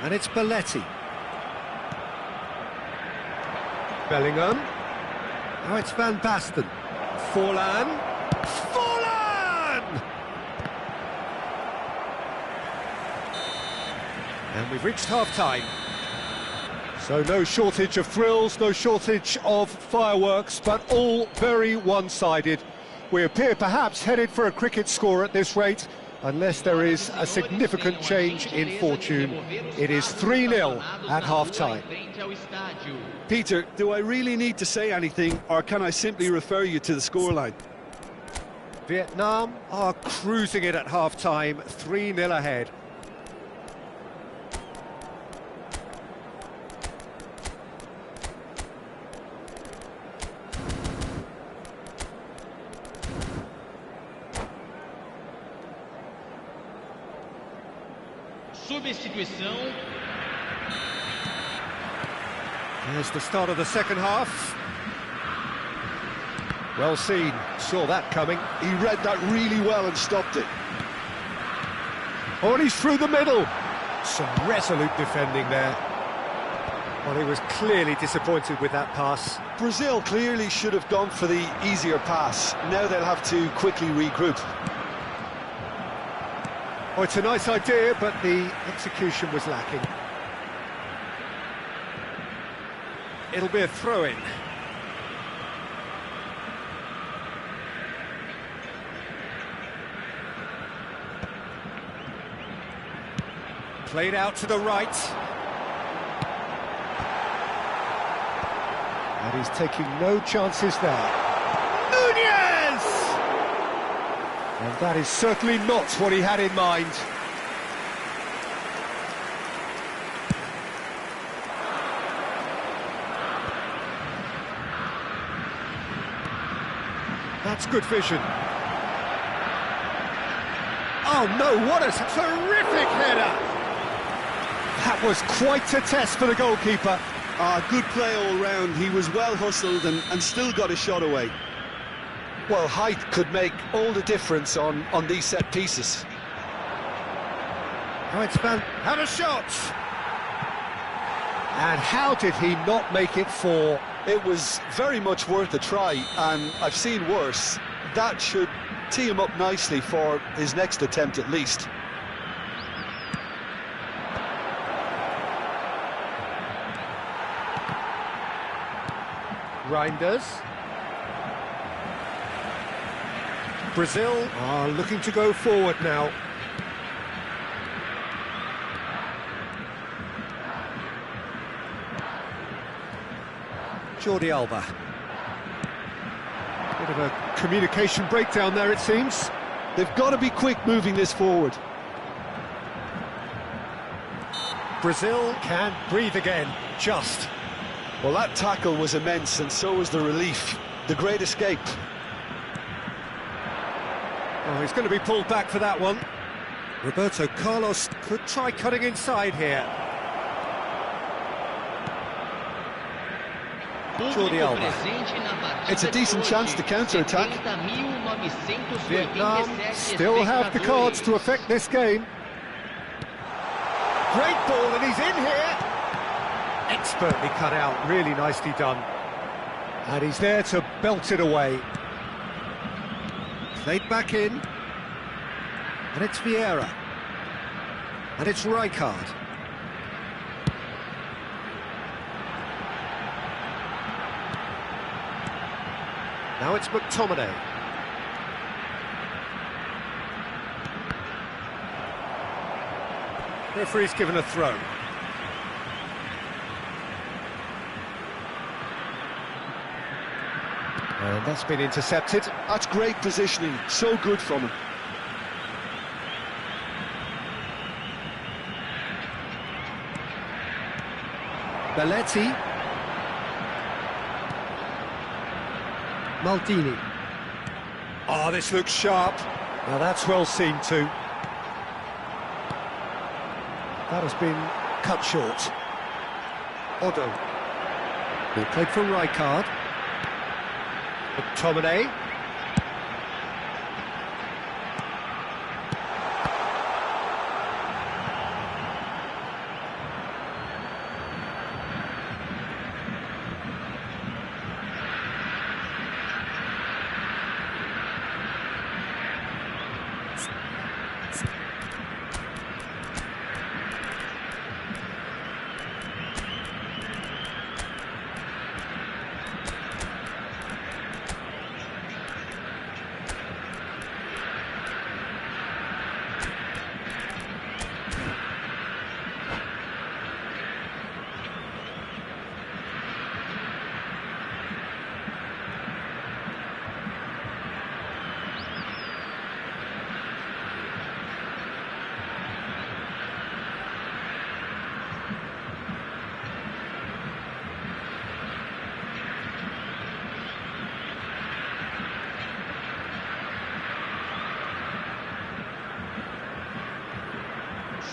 And it's Belletti. Bellingham. Now it's Van Basten. Forlan. Forlan! And we've reached half-time. So no shortage of thrills, no shortage of fireworks, but all very one-sided. We appear perhaps headed for a cricket score at this rate, unless there is a significant change in fortune. It is 3-0 at half-time. Peter, do I really need to say anything, or can I simply refer you to the scoreline? Vietnam are cruising it at half-time, 3-0 ahead. Substituição. Here's the start of the second half. Well seen, saw that coming. He read that really well and stopped it. Oh, and he's through the middle. Some resolute defending there. Well, he was clearly disappointed with that pass. Brazil clearly should have gone for the easier pass. Now they'll have to quickly regroup. Oh, it's a nice idea, but the execution was lacking. It'll be a throw-in. Played out to the right. And he's taking no chances there. Nunez! And that is certainly not what he had in mind. That's good vision. Oh no, what a terrific header! That was quite a test for the goalkeeper. Good play all round. He was well hustled and still got a shot away. Well, height could make all the difference on these set pieces. Reitzman had a shot! And how did he not make it four? It was very much worth a try, and I've seen worse. That should tee him up nicely for his next attempt at least. Reinders. Brazil are looking to go forward now. Jordi Alba. Bit of a communication breakdown there, it seems. They've got to be quick moving this forward. Brazil can breathe again, just. Well, that tackle was immense, and so was the relief. The great escape. Oh, he's going to be pulled back for that one. Roberto Carlos could try cutting inside here. Jordi Alba. It's a decent chance to counter-attack. Vietnam still have the cards to affect this game. Great ball, and he's in here. Expertly cut out, really nicely done. And he's there to belt it away. Played back in. And it's Vieira. And it's Rijkaard. Now it's McTominay. Referee's given a throw. And that's been intercepted. That's great positioning, so good from him. Belletti. Maldini. Oh, this looks sharp. Now that's well seen too. That has been cut short. Otto. He played for Rijkaard. McTominay.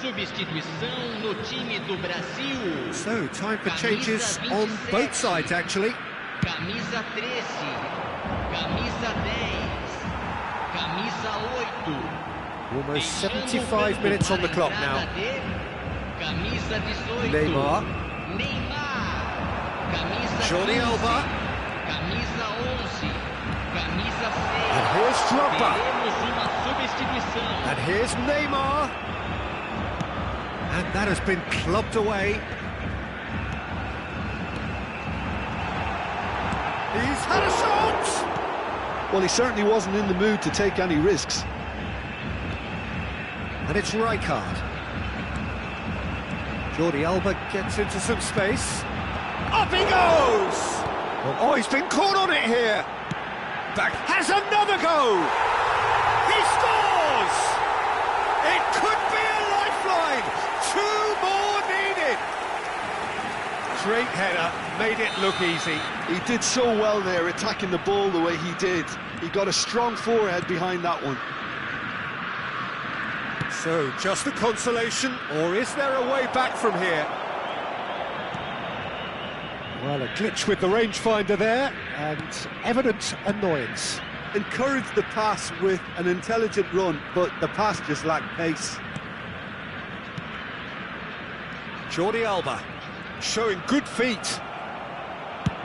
Substituição no time do Brasil. So, time for changes on both sides, actually. Camisa 13, camisa 10, camisa 8. Almost 75 minutes on the clock now. Camisa 18. Neymar. Camisa Jordi 15. Alba. Camisa 11. Camisa 6. And here's Drogba. Teremos uma substituição. And here's Neymar. And that has been clubbed away. He's had a shot! Well, he certainly wasn't in the mood to take any risks. And it's Rijkaard. Jordi Alba gets into some space. Up he goes! Oh, he's been caught on it here. Back has another go! He scores! It could be a lifeline! 2 more needed! Great header, made it look easy. He did so well there, attacking the ball the way he did. He got a strong forehead behind that one. So, just a consolation, or is there a way back from here? Well, a glitch with the rangefinder there, and evident annoyance. Encouraged the pass with an intelligent run, but the pass just lacked pace. Jordi Alba, showing good feet.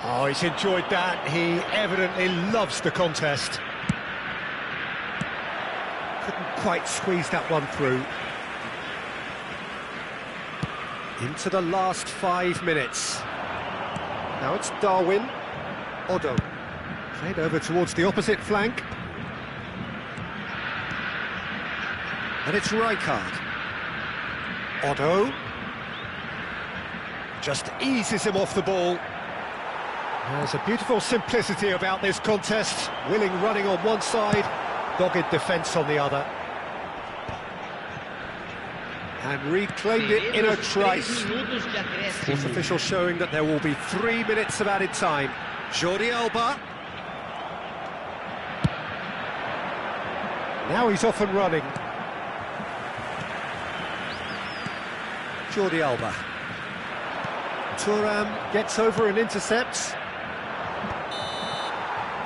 Oh, he's enjoyed that. He evidently loves the contest. Couldn't quite squeeze that one through. Into the last 5 minutes. Now it's Darwin. Otto. Played over towards the opposite flank. And it's Rijkaard. Otto. Just eases him off the ball. There's a beautiful simplicity about this contest. Willing running on one side, dogged defence on the other. And reclaimed it in a trice. Fourth official showing that there will be 3 minutes of added time. Jordi Alba. Now he's off and running. Jordi Alba. Thuram gets over and intercepts.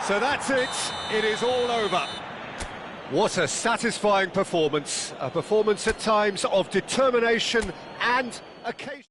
So that's it. It is all over. What a satisfying performance. A performance at times of determination and occasion.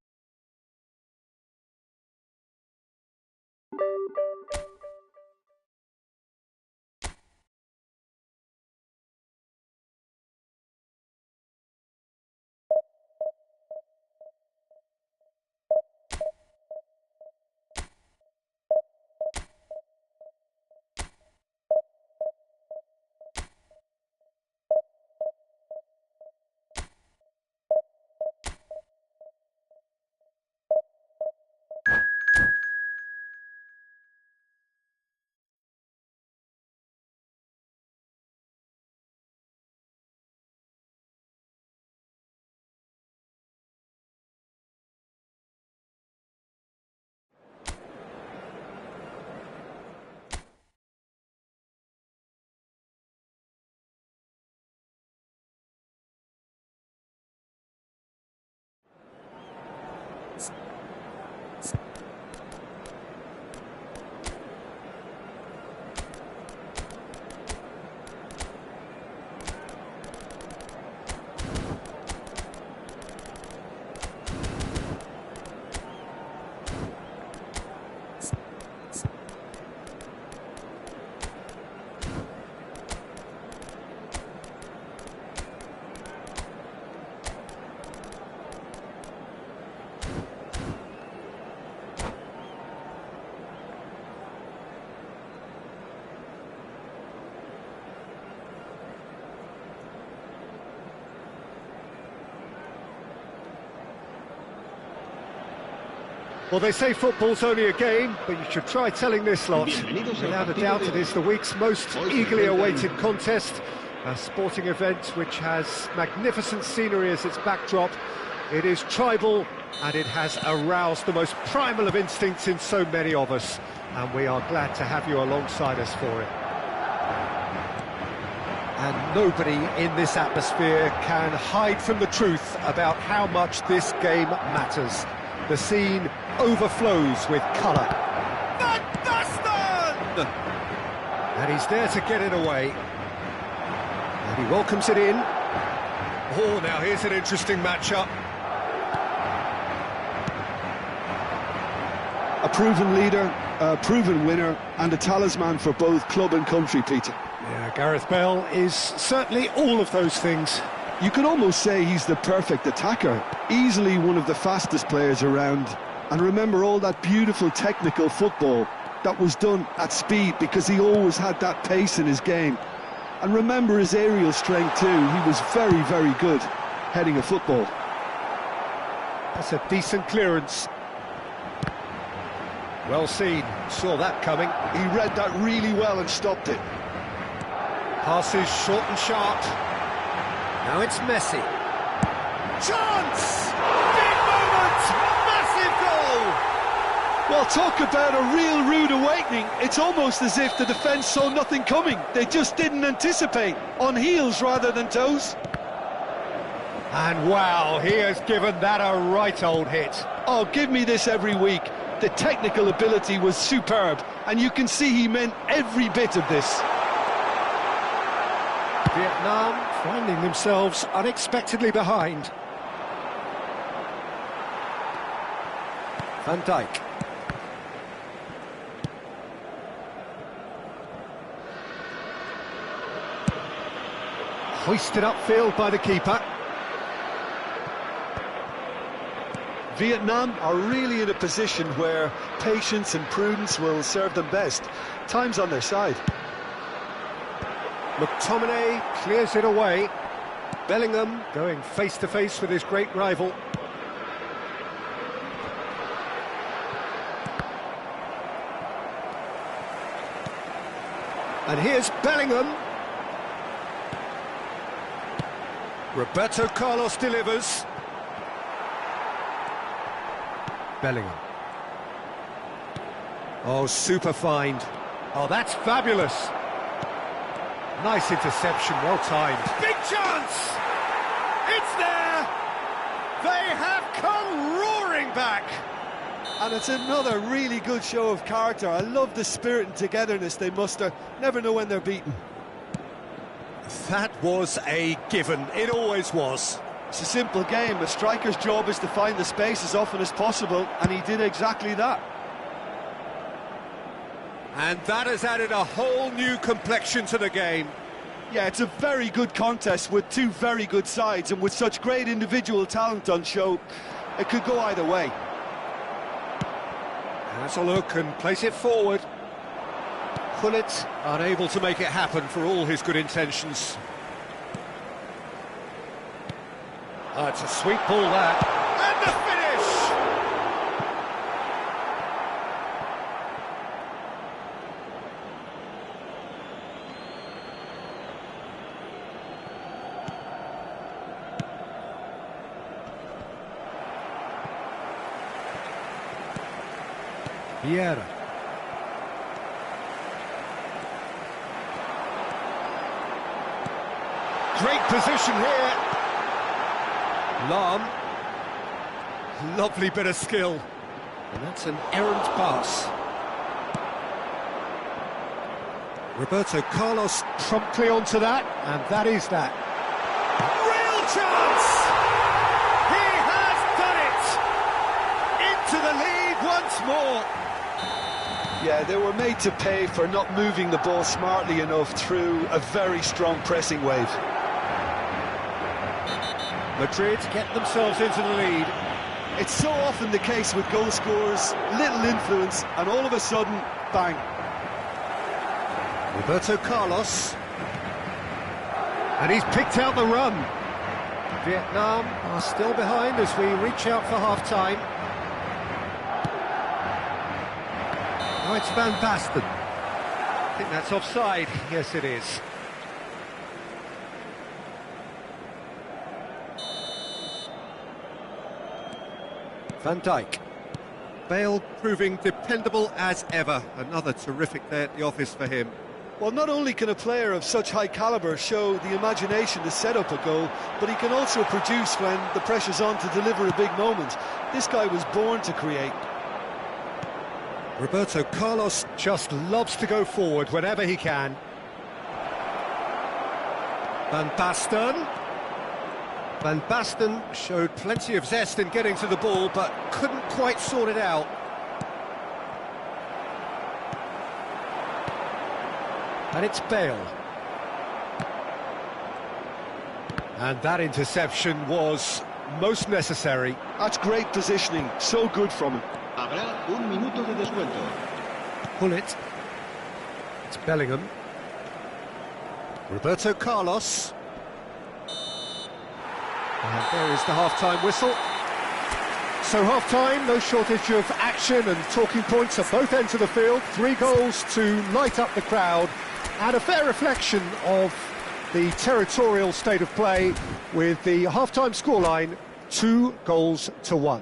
Well, they say football's only a game, but you should try telling this lot. Without a doubt, it is the week's most eagerly awaited contest. A sporting event which has magnificent scenery as its backdrop. It is tribal, and it has aroused the most primal of instincts in so many of us. And we are glad to have you alongside us for it. And nobody in this atmosphere can hide from the truth about how much this game matters. The scene overflows with colour. Van Basten! And he's there to get it away. And he welcomes it in. Oh, now here's an interesting matchup. A proven leader, a proven winner, and a talisman for both club and country, Peter. Yeah, Gareth Bale is certainly all of those things. You could almost say he's the perfect attacker, easily one of the fastest players around. And remember all that beautiful technical football that was done at speed, because he always had that pace in his game. And remember his aerial strength too. He was very, very good heading a football. That's a decent clearance. Well seen, saw that coming. He read that really well and stopped it. Passes short and sharp. Now it's Messi. Chance! Big moment! Massive goal! Well, talk about a real rude awakening. It's almost as if the defence saw nothing coming. They just didn't anticipate. On heels rather than toes. And wow, he has given that a right old hit. Oh, give me this every week. The technical ability was superb, and you can see he meant every bit of this. Vietnam finding themselves unexpectedly behind. Van Dijk. Hoisted upfield by the keeper. Vietnam are really in a position where patience and prudence will serve them best. Time's on their side. McTominay clears it away. Bellingham going face-to-face with his great rival. And here's Bellingham. Roberto Carlos delivers. Bellingham. Oh, super find. Oh, that's fabulous. Nice interception, well timed. Big chance! It's there! They have come roaring back! And it's another really good show of character. I love the spirit and togetherness they muster. Never know when they're beaten. That was a given. It always was. It's a simple game. A striker's job is to find the space as often as possible, and he did exactly that. And that has added a whole new complexion to the game. Yeah, it's a very good contest with two very good sides, and with such great individual talent on show, it could go either way. Has a look and place it forward. Gullit unable to make it happen for all his good intentions. It's a sweet ball, that. And the finish! Vieira. Great position here. Lahm. Lovely bit of skill. And that's an errant pass. Roberto Carlos promptly onto that, and that is that. Real chance! He has done it! Into the lead once more. Yeah, they were made to pay for not moving the ball smartly enough through a very strong pressing wave. Madrid get themselves into the lead. It's so often the case with goal scorers, little influence, and all of a sudden, bang. Roberto Carlos. And he's picked out the run. Vietnam are still behind as we reach out for half-time. Oh, it's Van Basten. I think that's offside. Yes, it is. Van Dijk. Bale proving dependable as ever. Another terrific day at the office for him. Well, not only can a player of such high calibre show the imagination to set up a goal, but he can also produce when the pressure's on to deliver a big moment. This guy was born to create. Roberto Carlos just loves to go forward whenever he can. Van Basten. Van Basten showed plenty of zest in getting to the ball, but couldn't quite sort it out. And it's Bale. And that interception was most necessary. That's great positioning, so good from him. Habrá un minuto de descuento. Pull it. It's Bellingham. Roberto Carlos. And there is the half-time whistle. So half-time, no shortage of action and talking points at both ends of the field. 3 goals to light up the crowd, and a fair reflection of the territorial state of play with the half-time scoreline 2-1.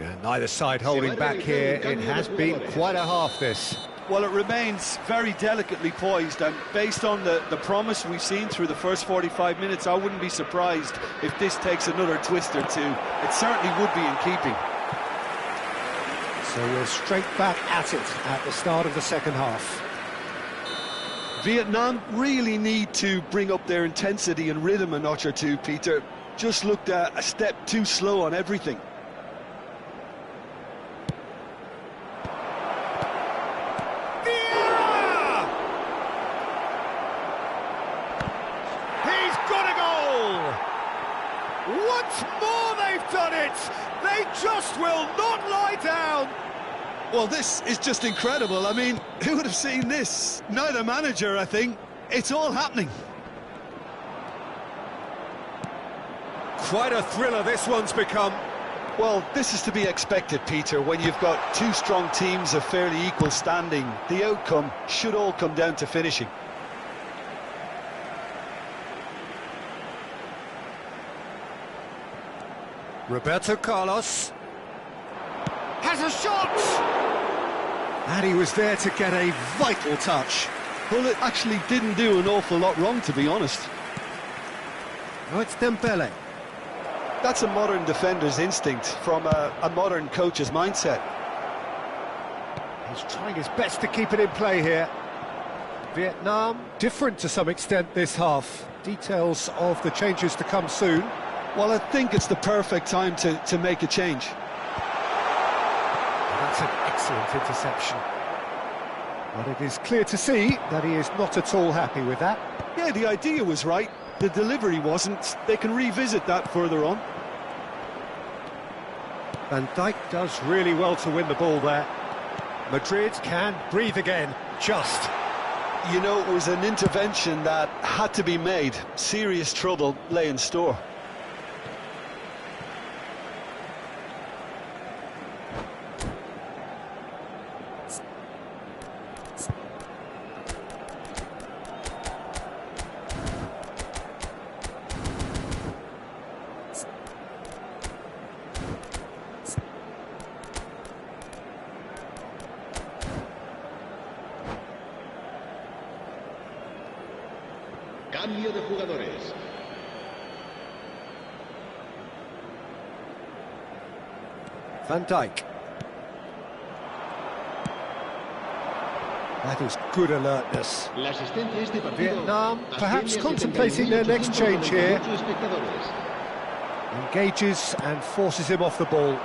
And neither side holding back here. It has been quite a half, this. Well, it remains very delicately poised, and based on the promise we've seen through the first 45 minutes, I wouldn't be surprised if this takes another twist or two. It certainly would be in keeping. So we're straight back at it at the start of the second half. Vietnam really need to bring up their intensity and rhythm a notch or two, Peter. Just looked a step too slow on everything. Once more they've done it! They just will not lie down! Well, this is just incredible. I mean, who would have seen this? Neither manager, I think. It's all happening. Quite a thriller this one's become. Well, this is to be expected, Peter. When you've got 2 strong teams of fairly equal standing, the outcome should all come down to finishing. Roberto Carlos has a shot! And he was there to get a vital touch. Well, it actually didn't do an awful lot wrong, to be honest. Oh, it's Dembele. That's a modern defender's instinct from a modern coach's mindset. He's trying his best to keep it in play here. Vietnam, different to some extent this half. Details of the changes to come soon. Well, I think it's the perfect time to make a change. That's an excellent interception. But it is clear to see that he is not at all happy with that. Yeah, the idea was right. The delivery wasn't. They can revisit that further on. Van Dijk does really well to win the ball there. Madrid can breathe again, just. You know, it was an intervention that had to be made. Serious trouble lay in store. Cambio de jugadores. Van Dijk. That is good alertness. La asistencia a este partido Vietnam perhaps asciende a contemplating their next change here. 78 espectadores. Engages and forces him off the ball.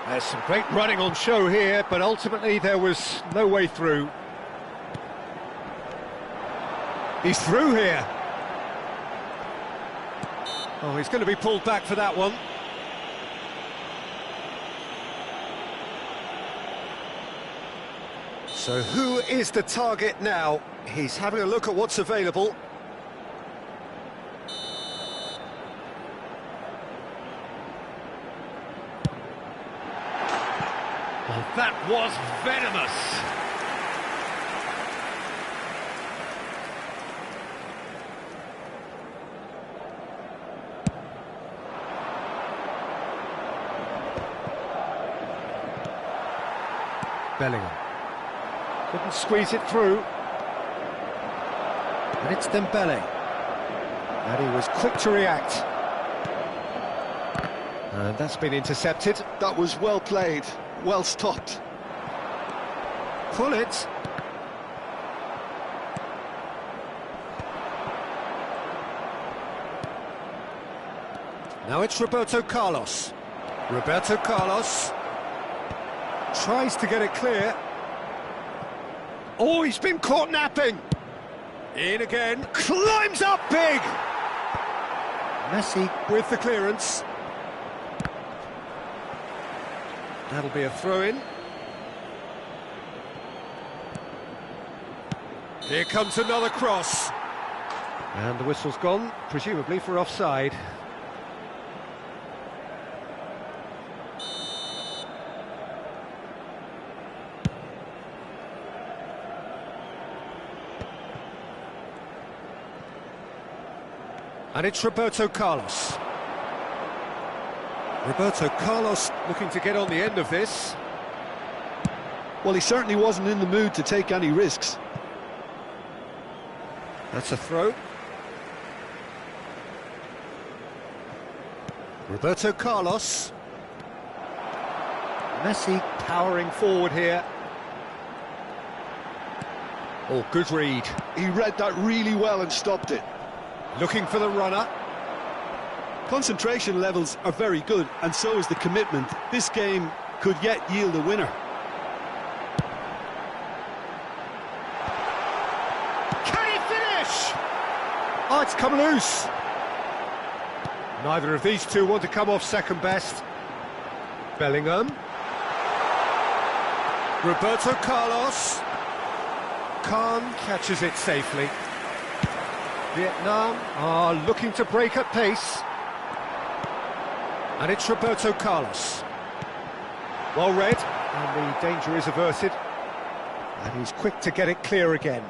There's some great running on show here, but ultimately there was no way through. He's through here. Oh, he's going to be pulled back for that one. So who is the target now? He's having a look at what's available. Well, That was venomous. Bellingham. Couldn't squeeze it through. And it's Dembele. And he was quick to react. And that's been intercepted. That was well played, well stopped. Pull it. Now it's Roberto Carlos. Roberto Carlos tries to get it clear. Oh, he's been caught napping. In again, climbs up big. Messi with the clearance. That'll be a throw-in. Here comes another cross. And the whistle's gone, presumably for offside. And it's Roberto Carlos. Roberto Carlos looking to get on the end of this. Well, he certainly wasn't in the mood to take any risks. That's a throw. Roberto Carlos. Messi powering forward here. Oh, good read. He read that really well and stopped it. Looking for the runner. Concentration levels are very good, and so is the commitment. This game could yet yield a winner. Can he finish? Oh, it's come loose. Neither of these two want to come off second best. Bellingham. Roberto Carlos. Khan catches it safely. Vietnam are looking to break at pace. And it's Roberto Carlos. Well read, and the danger is averted. And he's quick to get it clear again.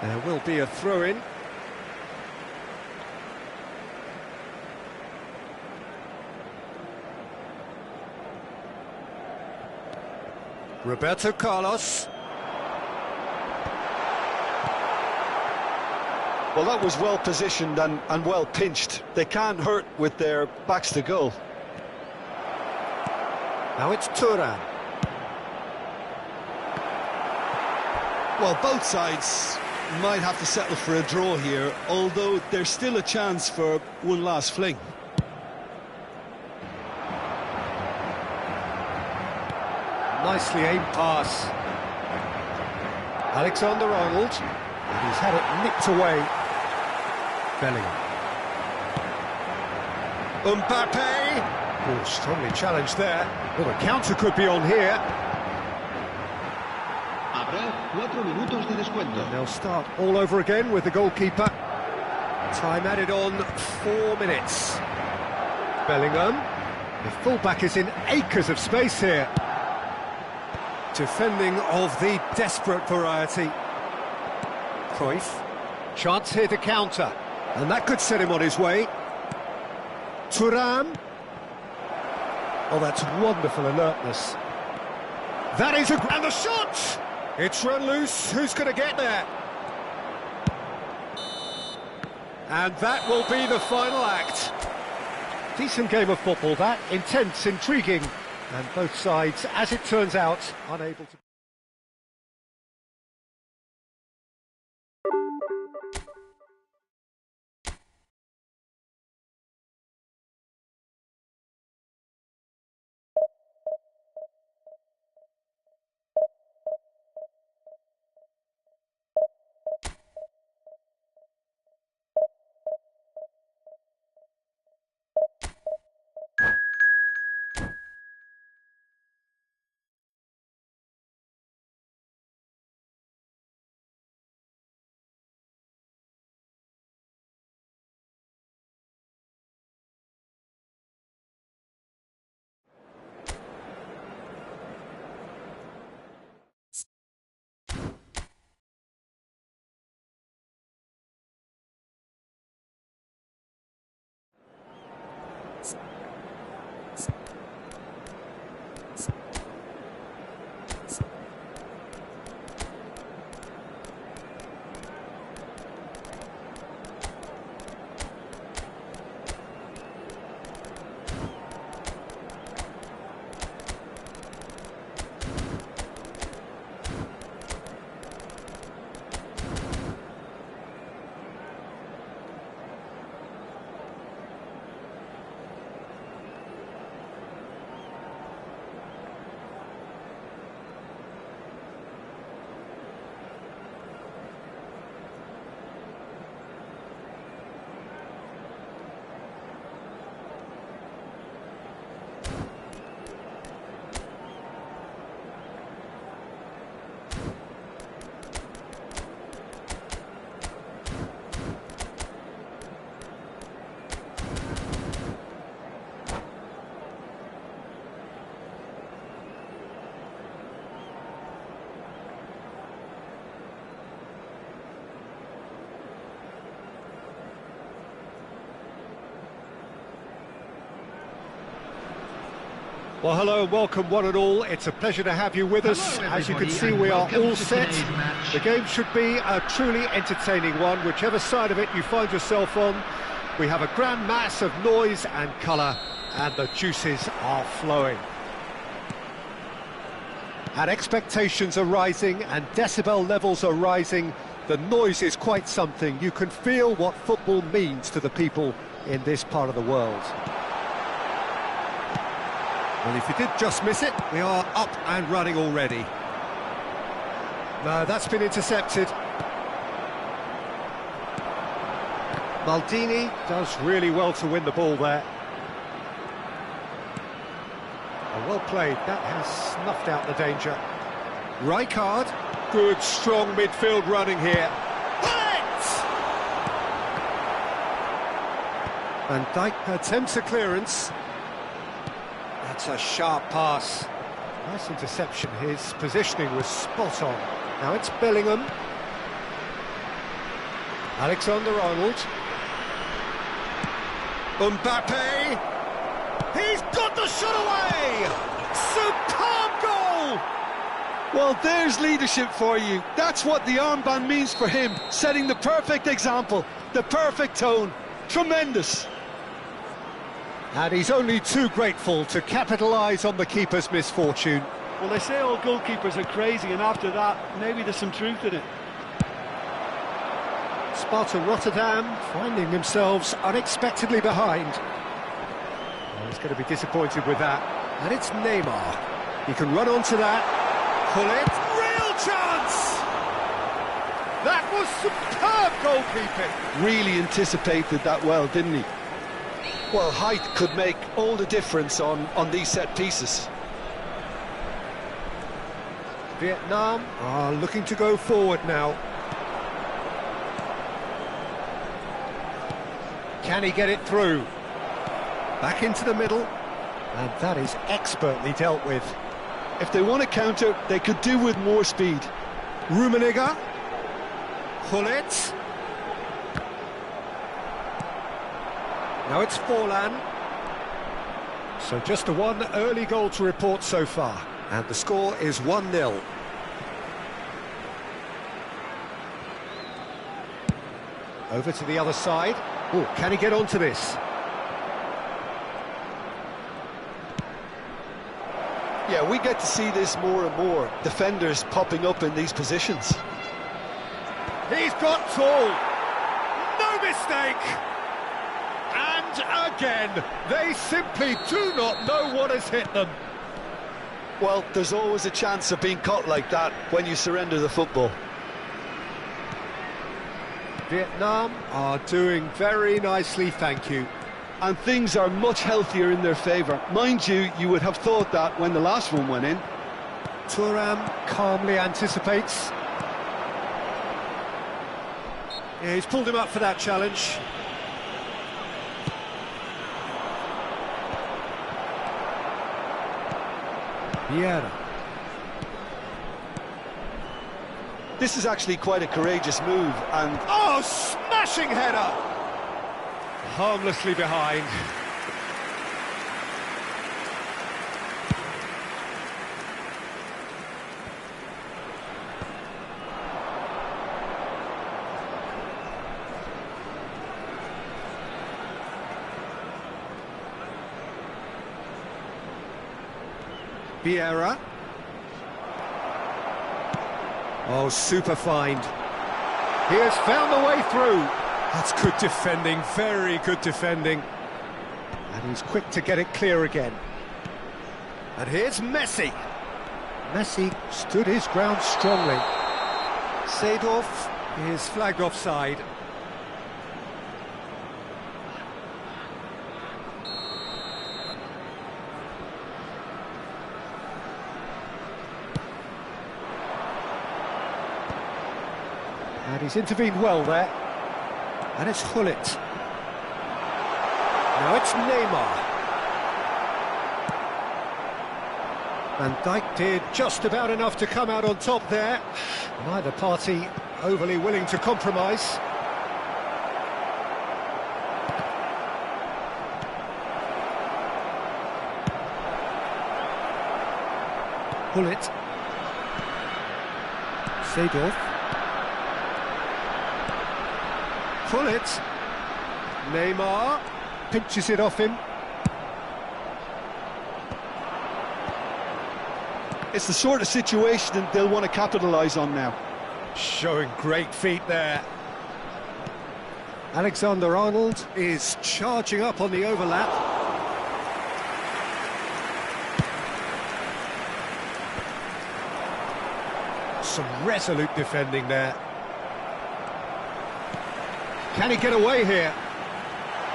There will be a throw-in. Roberto Carlos. Well, that was well positioned and well pinched. They can't hurt with their backs to goal. Now it's Thuram. Well, both sides might have to settle for a draw here, although there's still a chance for one last fling. Nicely aimed pass. Alexander-Arnold. And he's had it nipped away. Bellingham. Mbappe. Oh, strongly challenged there. Well, the counter could be on here. Habrá 4 minutos de descuento. They'll start all over again with the goalkeeper. Time added on 4 minutes. Bellingham. The fullback is in acres of space here. Defending of the desperate variety. Cruyff. Chance here to counter. And that could set him on his way. Thuram. Oh, that's wonderful alertness. That is and the shot! It's run loose. Who's going to get there? And that will be the final act. Decent game of football, that. Intense, intriguing. And both sides, as it turns out, unable to... Well, hello and welcome one and all. It's a pleasure to have you with us. As you can see, we are all set. The game should be a truly entertaining one, whichever side of it you find yourself on. We have a grand mass of noise and colour, and the juices are flowing. And expectations are rising, and decibel levels are rising. The noise is quite something. You can feel what football means to the people in this part of the world. Well, if you did just miss it, we are up and running already. No, that's been intercepted. Maldini does really well to win the ball there. Oh, well played, that has snuffed out the danger. Rijkaard, good strong midfield running here. Van Dijk attempts a clearance. That's a sharp pass. Nice interception. His positioning was spot on. Now it's Bellingham. Alexander-Arnold. Mbappe. He's got the shot away! Superb goal! Well, there's leadership for you. That's what the armband means for him. Setting the perfect example, the perfect tone. Tremendous. And he's only too grateful to capitalise on the keeper's misfortune. Well, they say all goalkeepers are crazy, and after that, maybe there's some truth in it. Sparta Rotterdam finding themselves unexpectedly behind. Well, he's going to be disappointed with that. And it's Neymar. He can run onto that. Pull it. Real chance! That was superb goalkeeping. Really anticipated that well, didn't he? Well, height could make all the difference on these set pieces. Vietnam are looking to go forward now. Can he get it through? Back into the middle, and that is expertly dealt with. If they want to counter, they could do with more speed. Rummenigge. Gullit. Now it's Forlan. So just the one early goal to report so far. And the score is 1-0. Over to the other side. Oh, can he get onto this? Yeah, we get to see this more and more. Defenders popping up in these positions. He's got tall. No mistake. And again, they simply do not know what has hit them. Well, there's always a chance of being caught like that when you surrender the football. Vietnam are doing very nicely, thank you. And things are much healthier in their favour. Mind you, you would have thought that when the last one went in. Thuram calmly anticipates. Yeah, he's pulled him up for that challenge. Vieira. This is actually quite a courageous move, and... Oh, smashing header! Harmlessly behind. Vieira. Oh, super find. He has found the way through. That's good defending, very good defending. And he's quick to get it clear again. And here's Messi. Messi stood his ground strongly. Seedorf is flagged offside. And he's intervened well there. And it's Gullit. Now it's Neymar. Van Dijk did just about enough to come out on top there. Neither party overly willing to compromise. Gullit. Seedorf. Gullit. Neymar pinches it off him. It's the sort of situation that they'll want to capitalise on now. Showing great feet there. Alexander-Arnold is charging up on the overlap. Some resolute defending there. Can he get away here?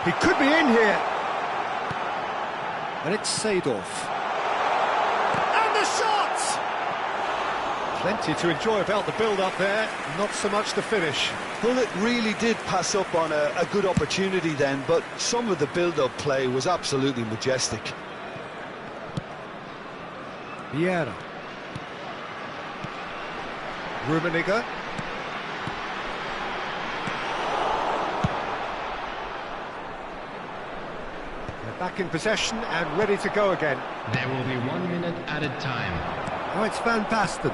He could be in here. And it's Seedorf. And the shot! Plenty to enjoy about the build-up there, not so much the finish. Gullit really did pass up on a good opportunity then, but some of the build-up play was absolutely majestic. Vieira. Rummenigge. They're back in possession and ready to go again. There will be 1 minute added time. Oh, it's Van Basten.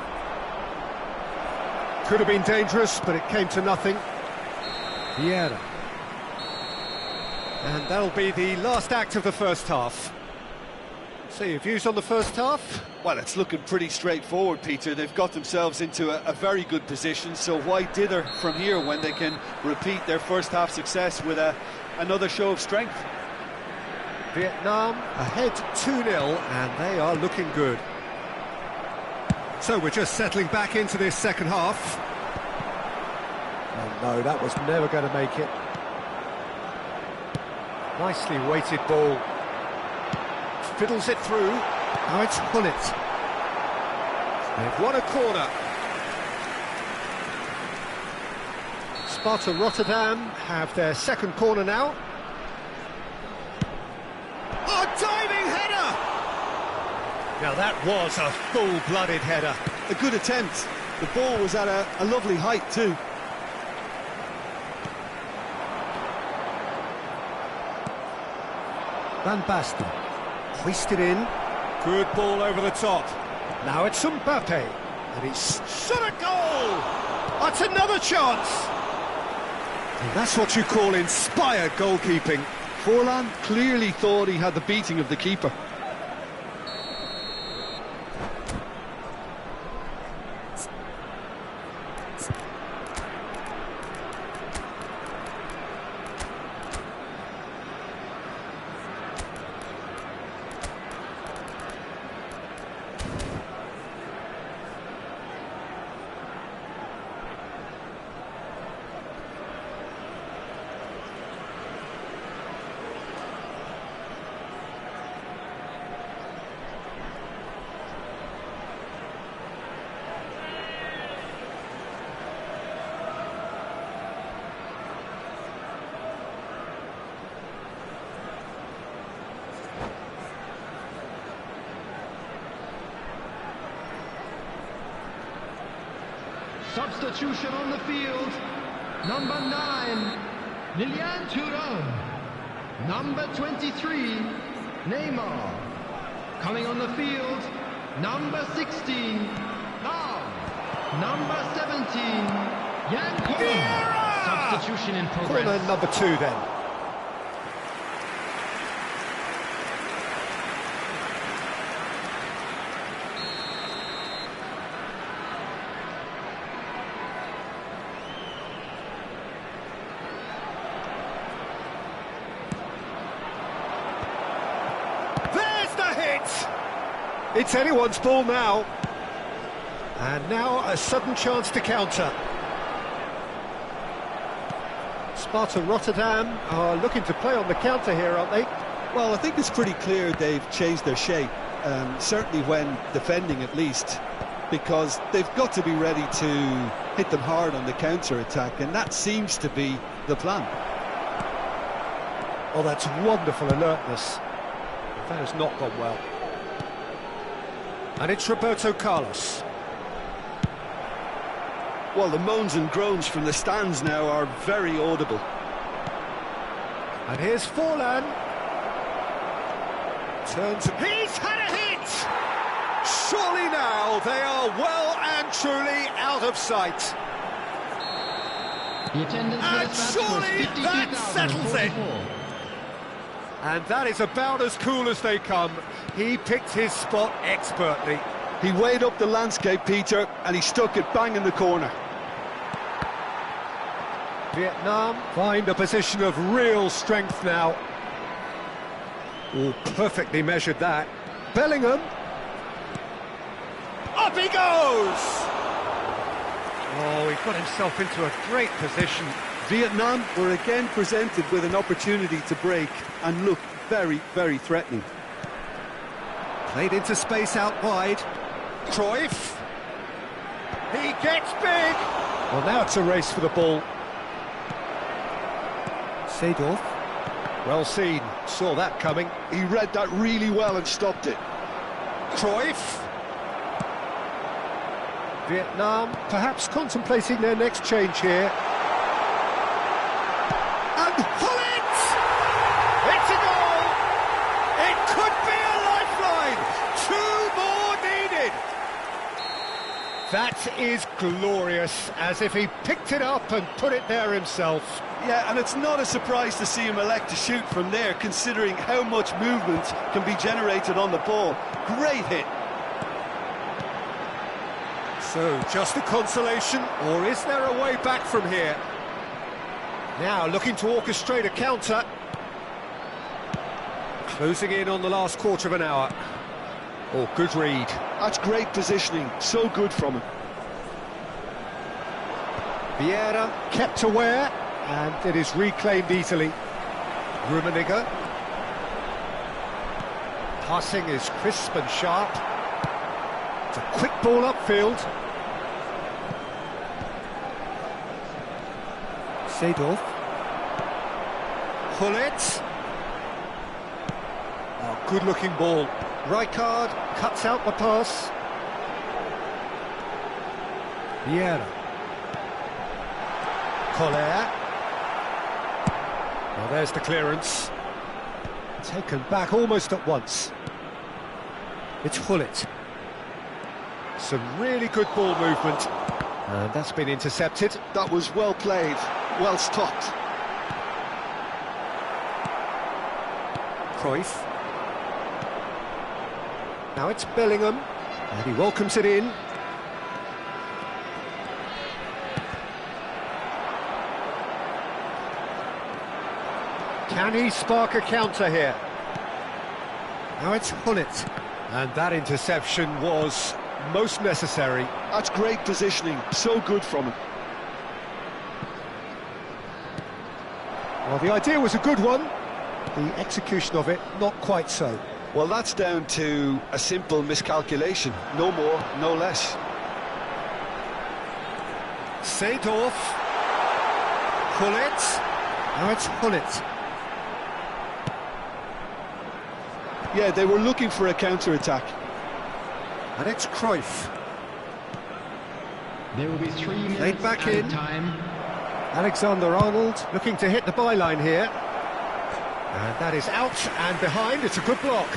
Could have been dangerous, but it came to nothing. Vieira. And that'll be the last act of the first half. So your views on the first half? Well, it's looking pretty straightforward, Peter. They've got themselves into a very good position, so why dither from here when they can repeat their first half success with another show of strength? Vietnam ahead 2-0, and they are looking good. So we're just settling back into this second half. Oh no, that was never going to make it. Nicely weighted ball. Fiddles it through. Now it's Gullit. They've won a corner. Sparta Rotterdam have their second corner now. A diving header! Now that was a full-blooded header. A good attempt. The ball was at a lovely height too. Van Basten. Hoisted in. Good ball over the top. Now it's Mbappe. And he's shot a goal! That's another chance! And that's what you call inspired goalkeeping. Forlan clearly thought he had the beating of the keeper. Substitution on the field. Number 9, Lilian Thuram. Number 23, Neymar. Coming on the field, number 16, Now. Number 17, Jan Koeman. Substitution in progress. Corner number 2 then. It's anyone's ball now. And now a sudden chance to counter. Sparta Rotterdam are looking to play on the counter here, aren't they? Well, I think it's pretty clear they've changed their shape, certainly when defending at least, because they've got to be ready to hit them hard on the counter-attack, and that seems to be the plan. Oh, that's wonderful alertness. That has not gone well. And it's Roberto Carlos. Well, the moans and groans from the stands now are very audible. And here's Forlan. Turns. He's had a hit! Surely now they are well and truly out of sight. The attendance And for this match surely was that settles it. 52,044. And that is about as cool as they come. He picked his spot expertly. He weighed up the landscape, Peter, and he stuck it bang in the corner. Vietnam find a position of real strength now. Oh, perfectly measured that. Bellingham. Up he goes! Oh, he got himself into a great position. Vietnam were again presented with an opportunity to break and looked very, very threatening. Played into space out wide. Cruyff. He gets big. Well, now it's a race for the ball. Seedorf. Well seen. Saw that coming. He read that really well and stopped it. Cruyff. Vietnam perhaps contemplating their next change here. And Hullet! It's a goal! It could be a lifeline! 2 more needed! That is glorious, as if he picked it up and put it there himself. Yeah, and it's not a surprise to see him elect to shoot from there, considering how much movement can be generated on the ball. Great hit. So, just a consolation, or is there a way back from here? Now, looking to orchestrate a counter. Closing in on the last quarter of an hour. Oh, good read. That's great positioning, so good from him. Vieira kept aware, and it is reclaimed easily. Rummenigge. Passing is crisp and sharp. It's a quick ball upfield. Seedorf. Hullet. Oh, good-looking ball. Rijkaard cuts out the pass. Vieira. Collier. Well, there's the clearance. Taken back almost at once. It's Hullet. Some really good ball movement. And that's been intercepted. That was well played, well stopped. Cruyff. Now it's Bellingham, and he welcomes it in. Can he spark a counter here? Now it's Hullet, and that interception was most necessary. That's great positioning, so good from him. Well, the idea was a good one. The execution of it, not quite so. Well, that's down to a simple miscalculation. No more, no less. Seedorf. Hullet. Now it's Hullet. Yeah, they were looking for a counter-attack. And it's Cruyff. There will be 3 minutes Laid back added in. time. Alexander-Arnold looking to hit the byline here. And that is out and behind. It's a good block.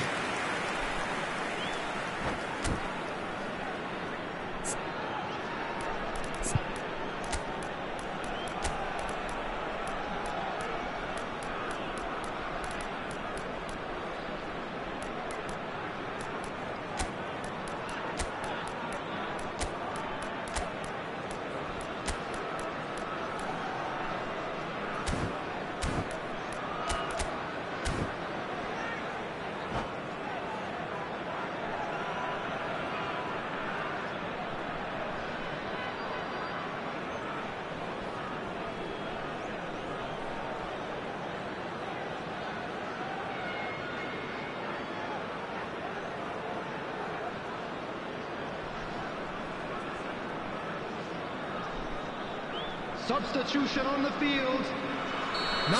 Substitution on the field.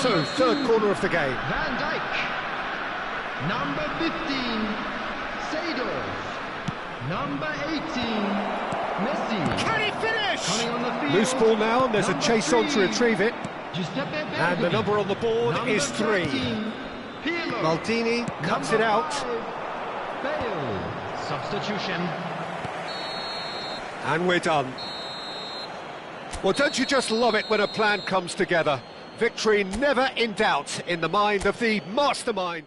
So, Number third 2, corner of the game. Van Dijk. Number 15, Seedorf. Number 18, Messi. Can he finish? Coming on the field. Loose ball now, and there's a Number chase on to 3, retrieve it. Giuseppe And the Bergomi. number on the board Number is 3. 13, Pirlo. Maldini cuts Number it out. 5, Bale. Substitution. And we're done. Well, don't you just love it when a plan comes together? Victory never in doubt in the mind of the mastermind.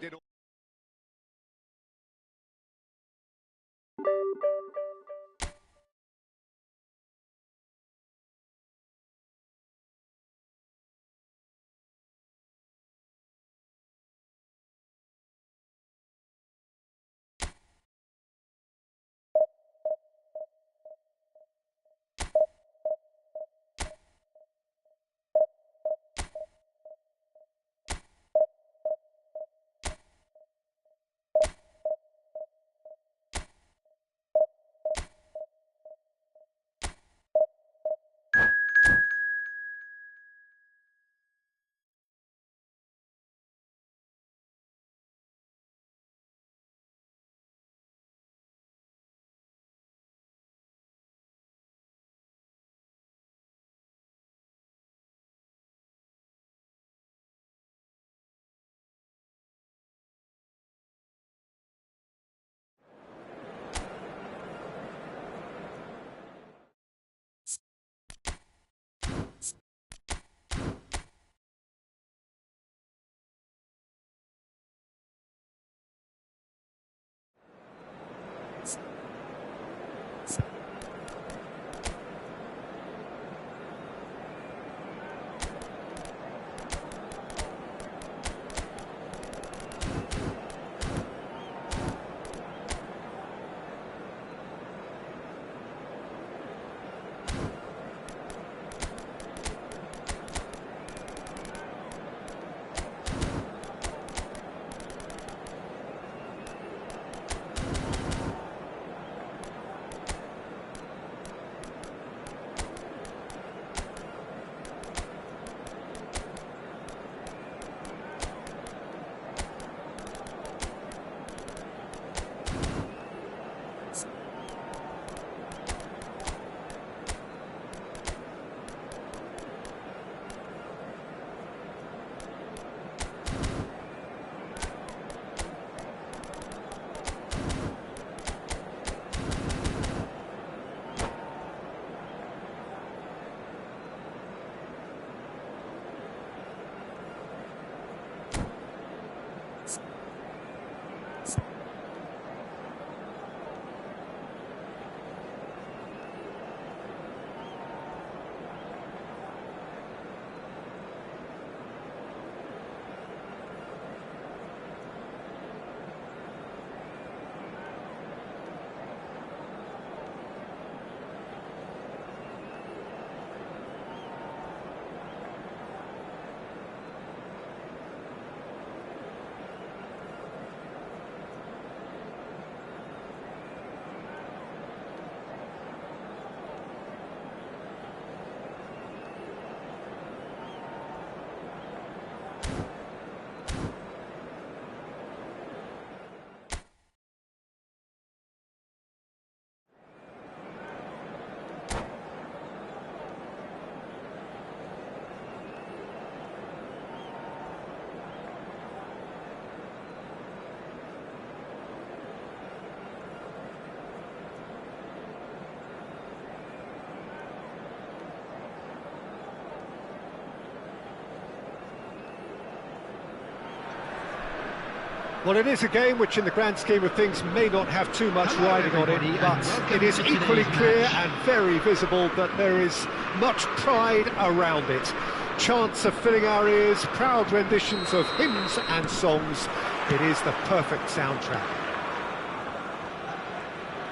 Well, it is a game which, in the grand scheme of things, may not have too much riding on it, but it is equally clear and very visible that there is much pride around it. Chants of filling our ears, proud renditions of hymns and songs. It is the perfect soundtrack.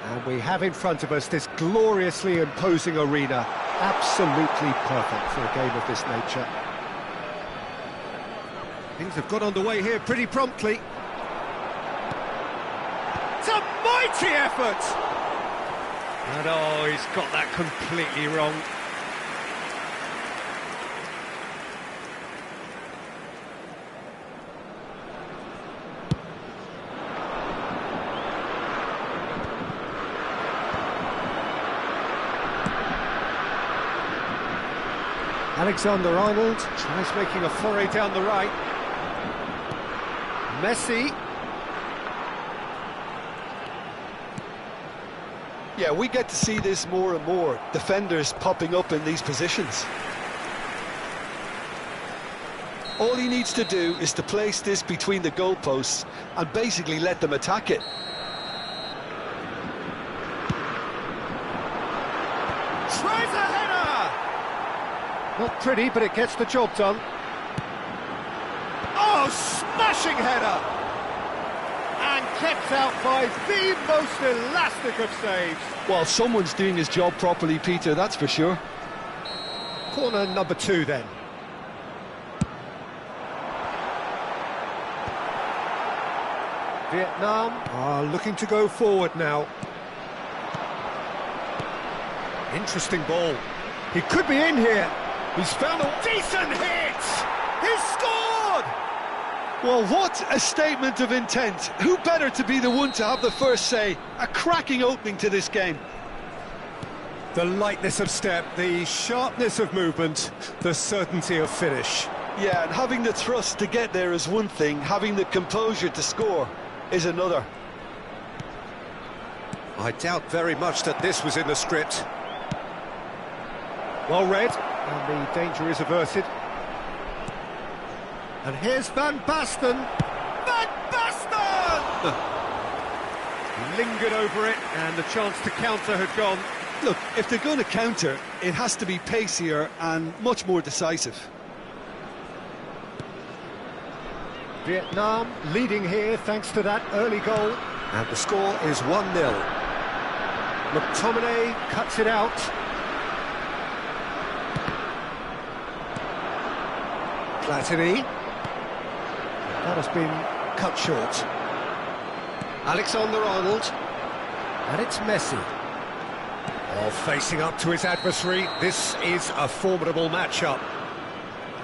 And we have in front of us this gloriously imposing arena, absolutely perfect for a game of this nature. Things have got underway here pretty promptly. It's a mighty effort! And oh, he's got that completely wrong. Alexander-Arnold tries making a foray down the right. Messi. Yeah, we get to see this more and more. Defenders popping up in these positions. All he needs to do is to place this between the goalposts and basically let them attack it. Tries a header! Not pretty, but it gets the job done. Oh, smashing header! And kept out by the most elastic of saves. Well, someone's doing his job properly, Peter, that's for sure. Corner number 2 then. Vietnam are looking to go forward now. Interesting ball. He could be in here. He's found a decent hit! He's scored! Well, what a statement of intent. Who better to be the one to have the first say? A cracking opening to this game. The lightness of step, the sharpness of movement, the certainty of finish. Yeah, and having the thrust to get there is one thing, having the composure to score is another. I doubt very much that this was in the script. Well read, and the danger is averted. And here's Van Basten. Van Basten! Lingered over it, and the chance to counter had gone. Look, if they're going to counter, it has to be pacier and much more decisive. Vietnam leading here thanks to that early goal. And the score is 1-0. McTominay cuts it out. Platini. That has been cut short. Alexander-Arnold. And it's Messi. Oh, facing up to his adversary. This is a formidable matchup.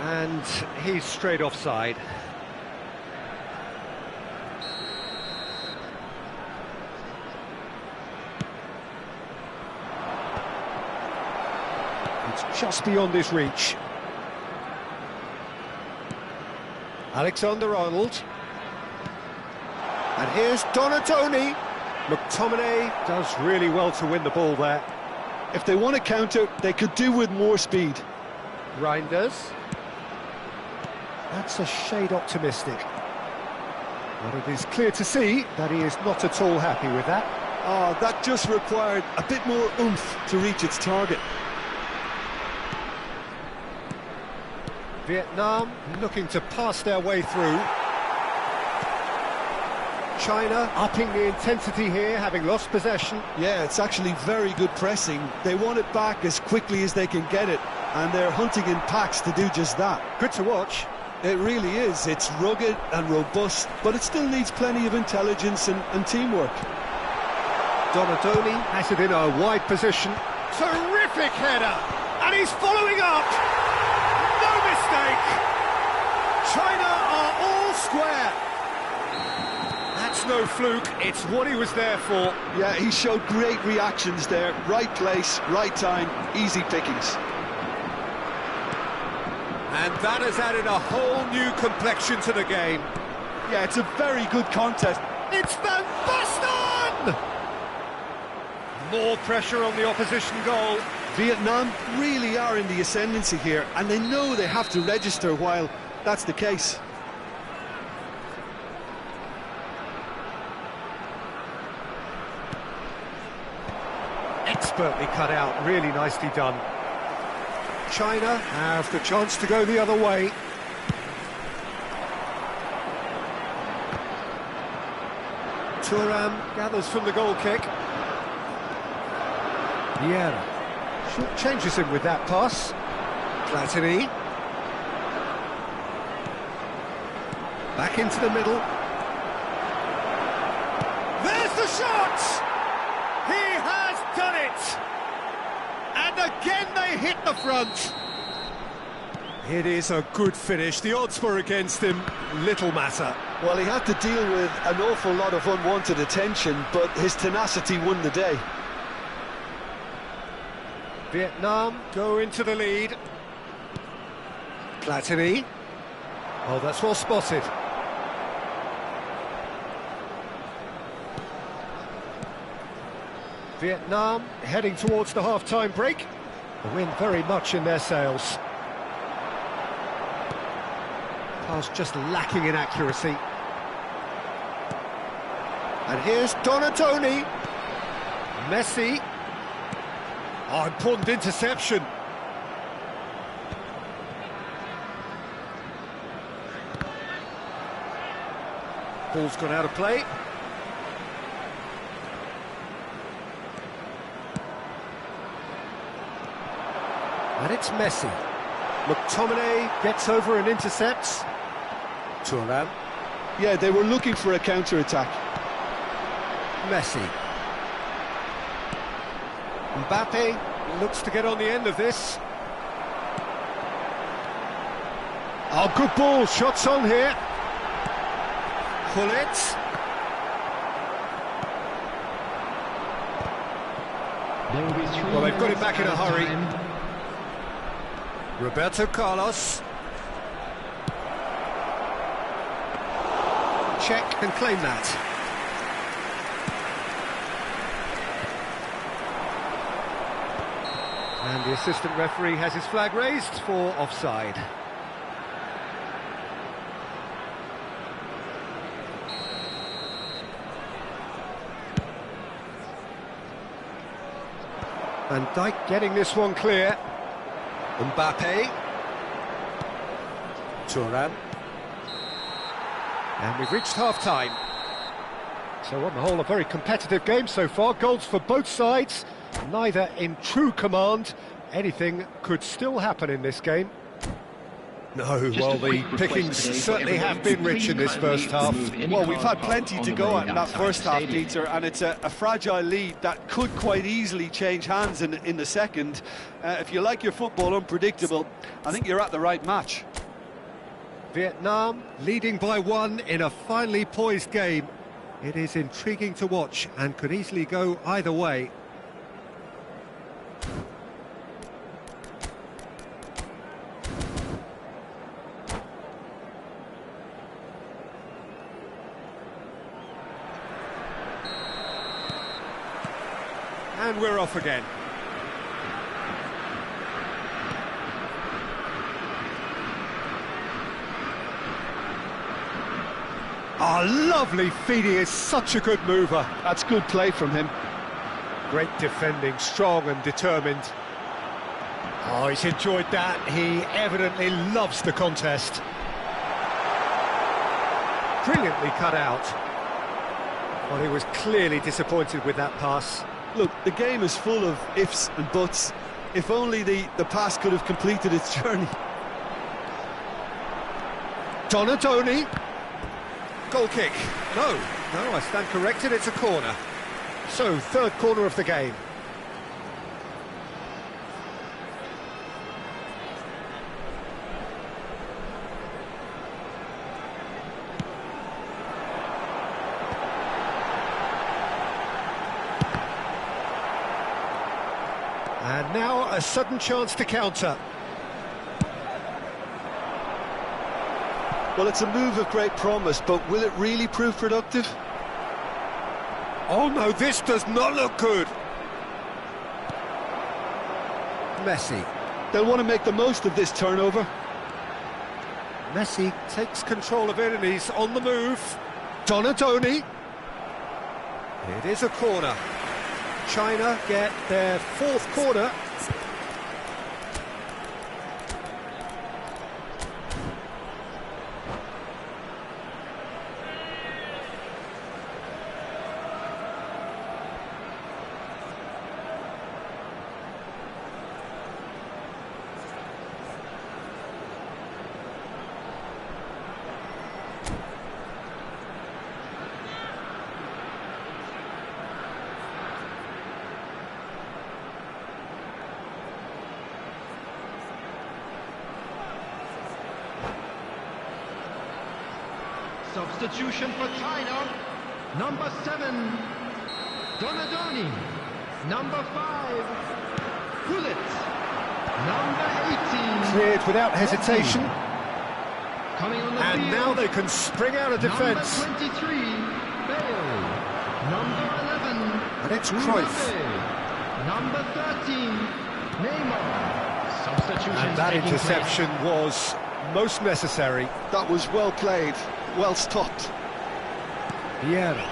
And he's straight offside. It's just beyond his reach. Alexander-Arnold. And here's Donatoni. McTominay does really well to win the ball there. If they want to counter, they could do with more speed. Reinders. That's a shade optimistic. But it is clear to see that he is not at all happy with that. Oh, that just required a bit more oomph to reach its target. Vietnam looking to pass their way through. China upping the intensity here, having lost possession. Yeah, it's actually very good pressing. They want it back as quickly as they can get it, and they're hunting in packs to do just that. Good to watch. It really is. It's rugged and robust, but it still needs plenty of intelligence and teamwork. Donadoni has it in a wide position. Terrific header! And he's following up! No mistake! China are all square! That's no fluke, it's what he was there for. Yeah, he showed great reactions there. Right place, right time, easy pickings. And that has added a whole new complexion to the game. Yeah, it's a very good contest. It's Van Basten! More pressure on the opposition goal. Vietnam really are in the ascendancy here, and they know they have to register while that's the case. Expertly cut out, really nicely done. China have the chance to go the other way. Thuram gathers from the goal kick. Vieira short changes him with that pass. Platini. Back into the middle. There's the shot! He has done it! And again they hit the front. It is a good finish. The odds were against him. Little matter. Well, he had to deal with an awful lot of unwanted attention, but his tenacity won the day. Vietnam go into the lead. Platini. Oh, that's well spotted. Vietnam heading towards the half-time break. The wind very much in their sails. Pass just lacking in accuracy. And here's Donatoni. Messi. Oh, important interception. Ball's gone out of play. And it's Messi. McTominay gets over and intercepts. Thuram. Yeah, they were looking for a counter-attack. Messi. Mbappe looks to get on the end of this. Oh, good ball, shots on here. Gullit. Well, they've got it back in a hurry. Roberto Carlos. Check and claim that. And the assistant referee has his flag raised for offside. Van Dijk getting this one clear. Mbappe. Thuram. And we've reached half-time. So on the whole, a very competitive game so far. Goals for both sides, neither in true command. Anything could still happen in this game. No, well, the pickings certainly have been rich in this first half. Well, we've had plenty to go at in that first half, Peter, and it's a fragile lead that could quite easily change hands in the second. If you like your football unpredictable, I think you're at the right match. Vietnam leading by 1 in a finely poised game. It is intriguing to watch and could easily go either way. And we're off again. Oh, lovely feed. He is such a good mover. That's good play from him. Great defending, strong and determined. Oh, he's enjoyed that. He evidently loves the contest. Brilliantly cut out. Well, he was clearly disappointed with that pass. Look, the game is full of ifs and buts. If only the pass could have completed its journey. Donatoni. Goal kick. No, I stand corrected, it's a corner. So, third corner of the game. And now a sudden chance to counter. Well, it's a move of great promise, but will it really prove productive? Oh no, this does not look good. Messi. They'll want to make the most of this turnover. Messi takes control of it and he's on the move. Donatoni. It is a corner. China get their fourth corner. Substitution for China. Number 7, Donadoni. Number 5, Gullit. Number 18. Cleared without hesitation. Coming on the And field. now they can spring out of defence. Number 23, Bale. Number 11. And it's Cruyff. Mbappe. Number 13, Neymar. Substitutions And that taking interception was most necessary. That was well played, well stopped. Vieira.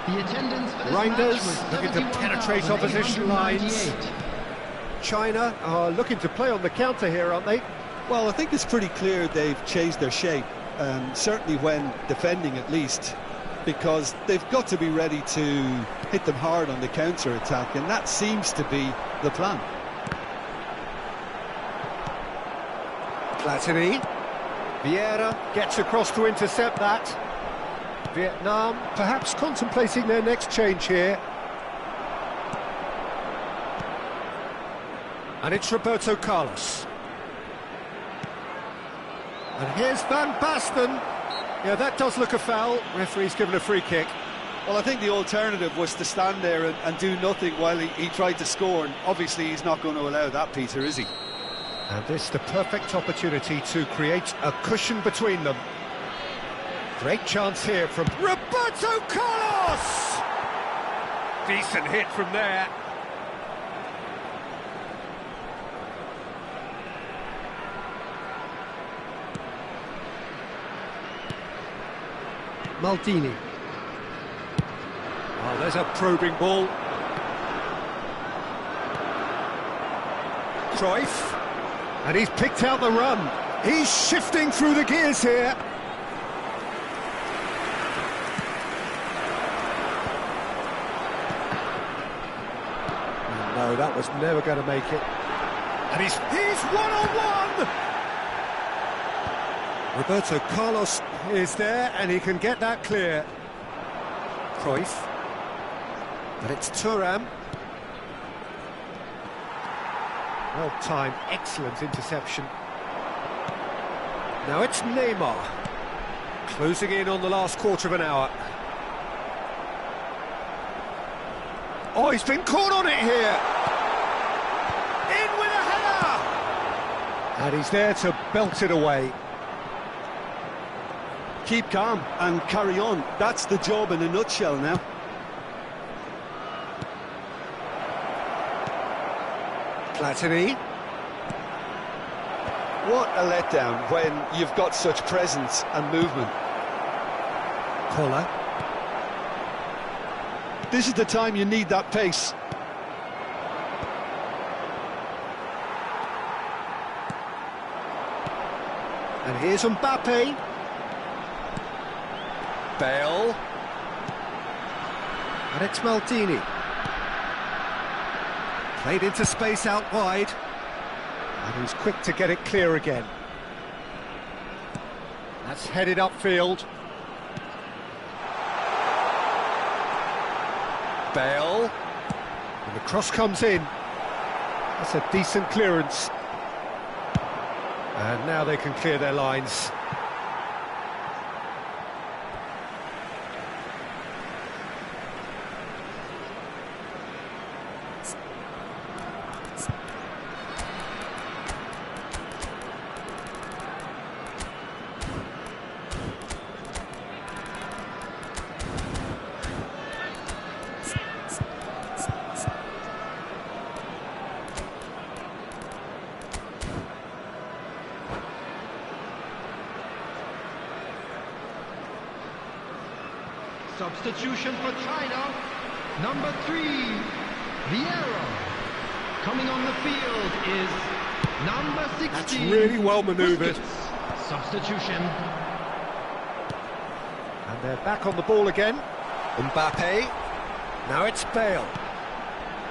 The attendance for this Reinders match was looking to penetrate opposition lines. 71,898. China are looking to play on the counter here, aren't they? Well, I think it's pretty clear they've changed their shape, certainly when defending at least, because they've got to be ready to hit them hard on the counter-attack, and that seems to be the plan. Platini. Vieira gets across to intercept that. Vietnam perhaps contemplating their next change here. And it's Roberto Carlos. And here's Van Basten. Yeah, that does look a foul. Referee's given a free kick. Well, I think the alternative was to stand there and do nothing while he tried to score, and obviously he's not going to allow that, Peter, is he? And this the perfect opportunity to create a cushion between them. Great chance here from Roberto Carlos! Decent hit from there. Maldini. Oh, there's a probing ball. Cruyff. And he's picked out the run. He's shifting through the gears here. No, that was never going to make it. And he's one-on-one! Roberto Carlos is there, and he can get that clear. Cruyff. But it's Thuram. Well-timed, excellent interception. Now it's Neymar. Closing in on the last quarter of an hour. Oh, he's been caught on it here. In with a header! And he's there to belt it away. Keep calm and carry on. That's the job in a nutshell now. Platini. What a letdown when you've got such presence and movement. Koller. This is the time you need that pace. And here's Mbappe. Bale. And it's Maldini. Played into space out wide. And he's quick to get it clear again. That's headed upfield. Bale. And the cross comes in. That's a decent clearance. And now they can clear their lines. Substitution for China. Number 3, Vieira. Coming on the field is number 16. That's really well manoeuvred. Busquets. Substitution. And they're back on the ball again. Mbappe. Now it's Bale.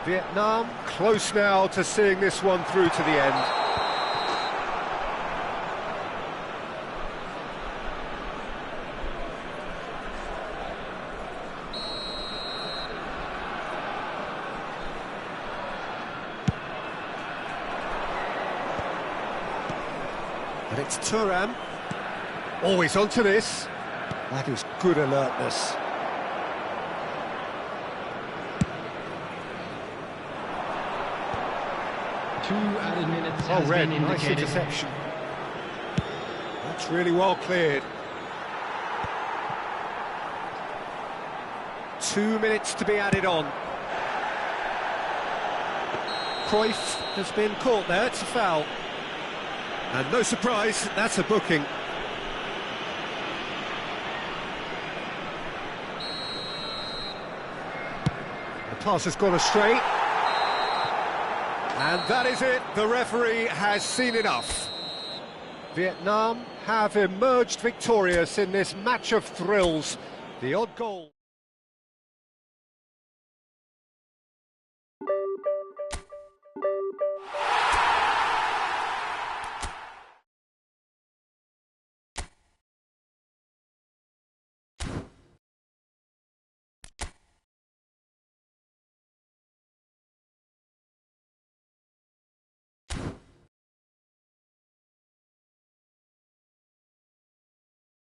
Vietnam close now to seeing this one through to the end. And it's Thuram. Always onto this. That is good alertness. Two added minutes has Well read, been nice indicated. interception. That's really well cleared. 2 minutes to be added on. Cruyff has been caught there, it's a foul. And no surprise, that's a booking. The pass has gone astray. And that is it, the referee has seen enough. Vietnam have emerged victorious in this match of thrills. The odd goal.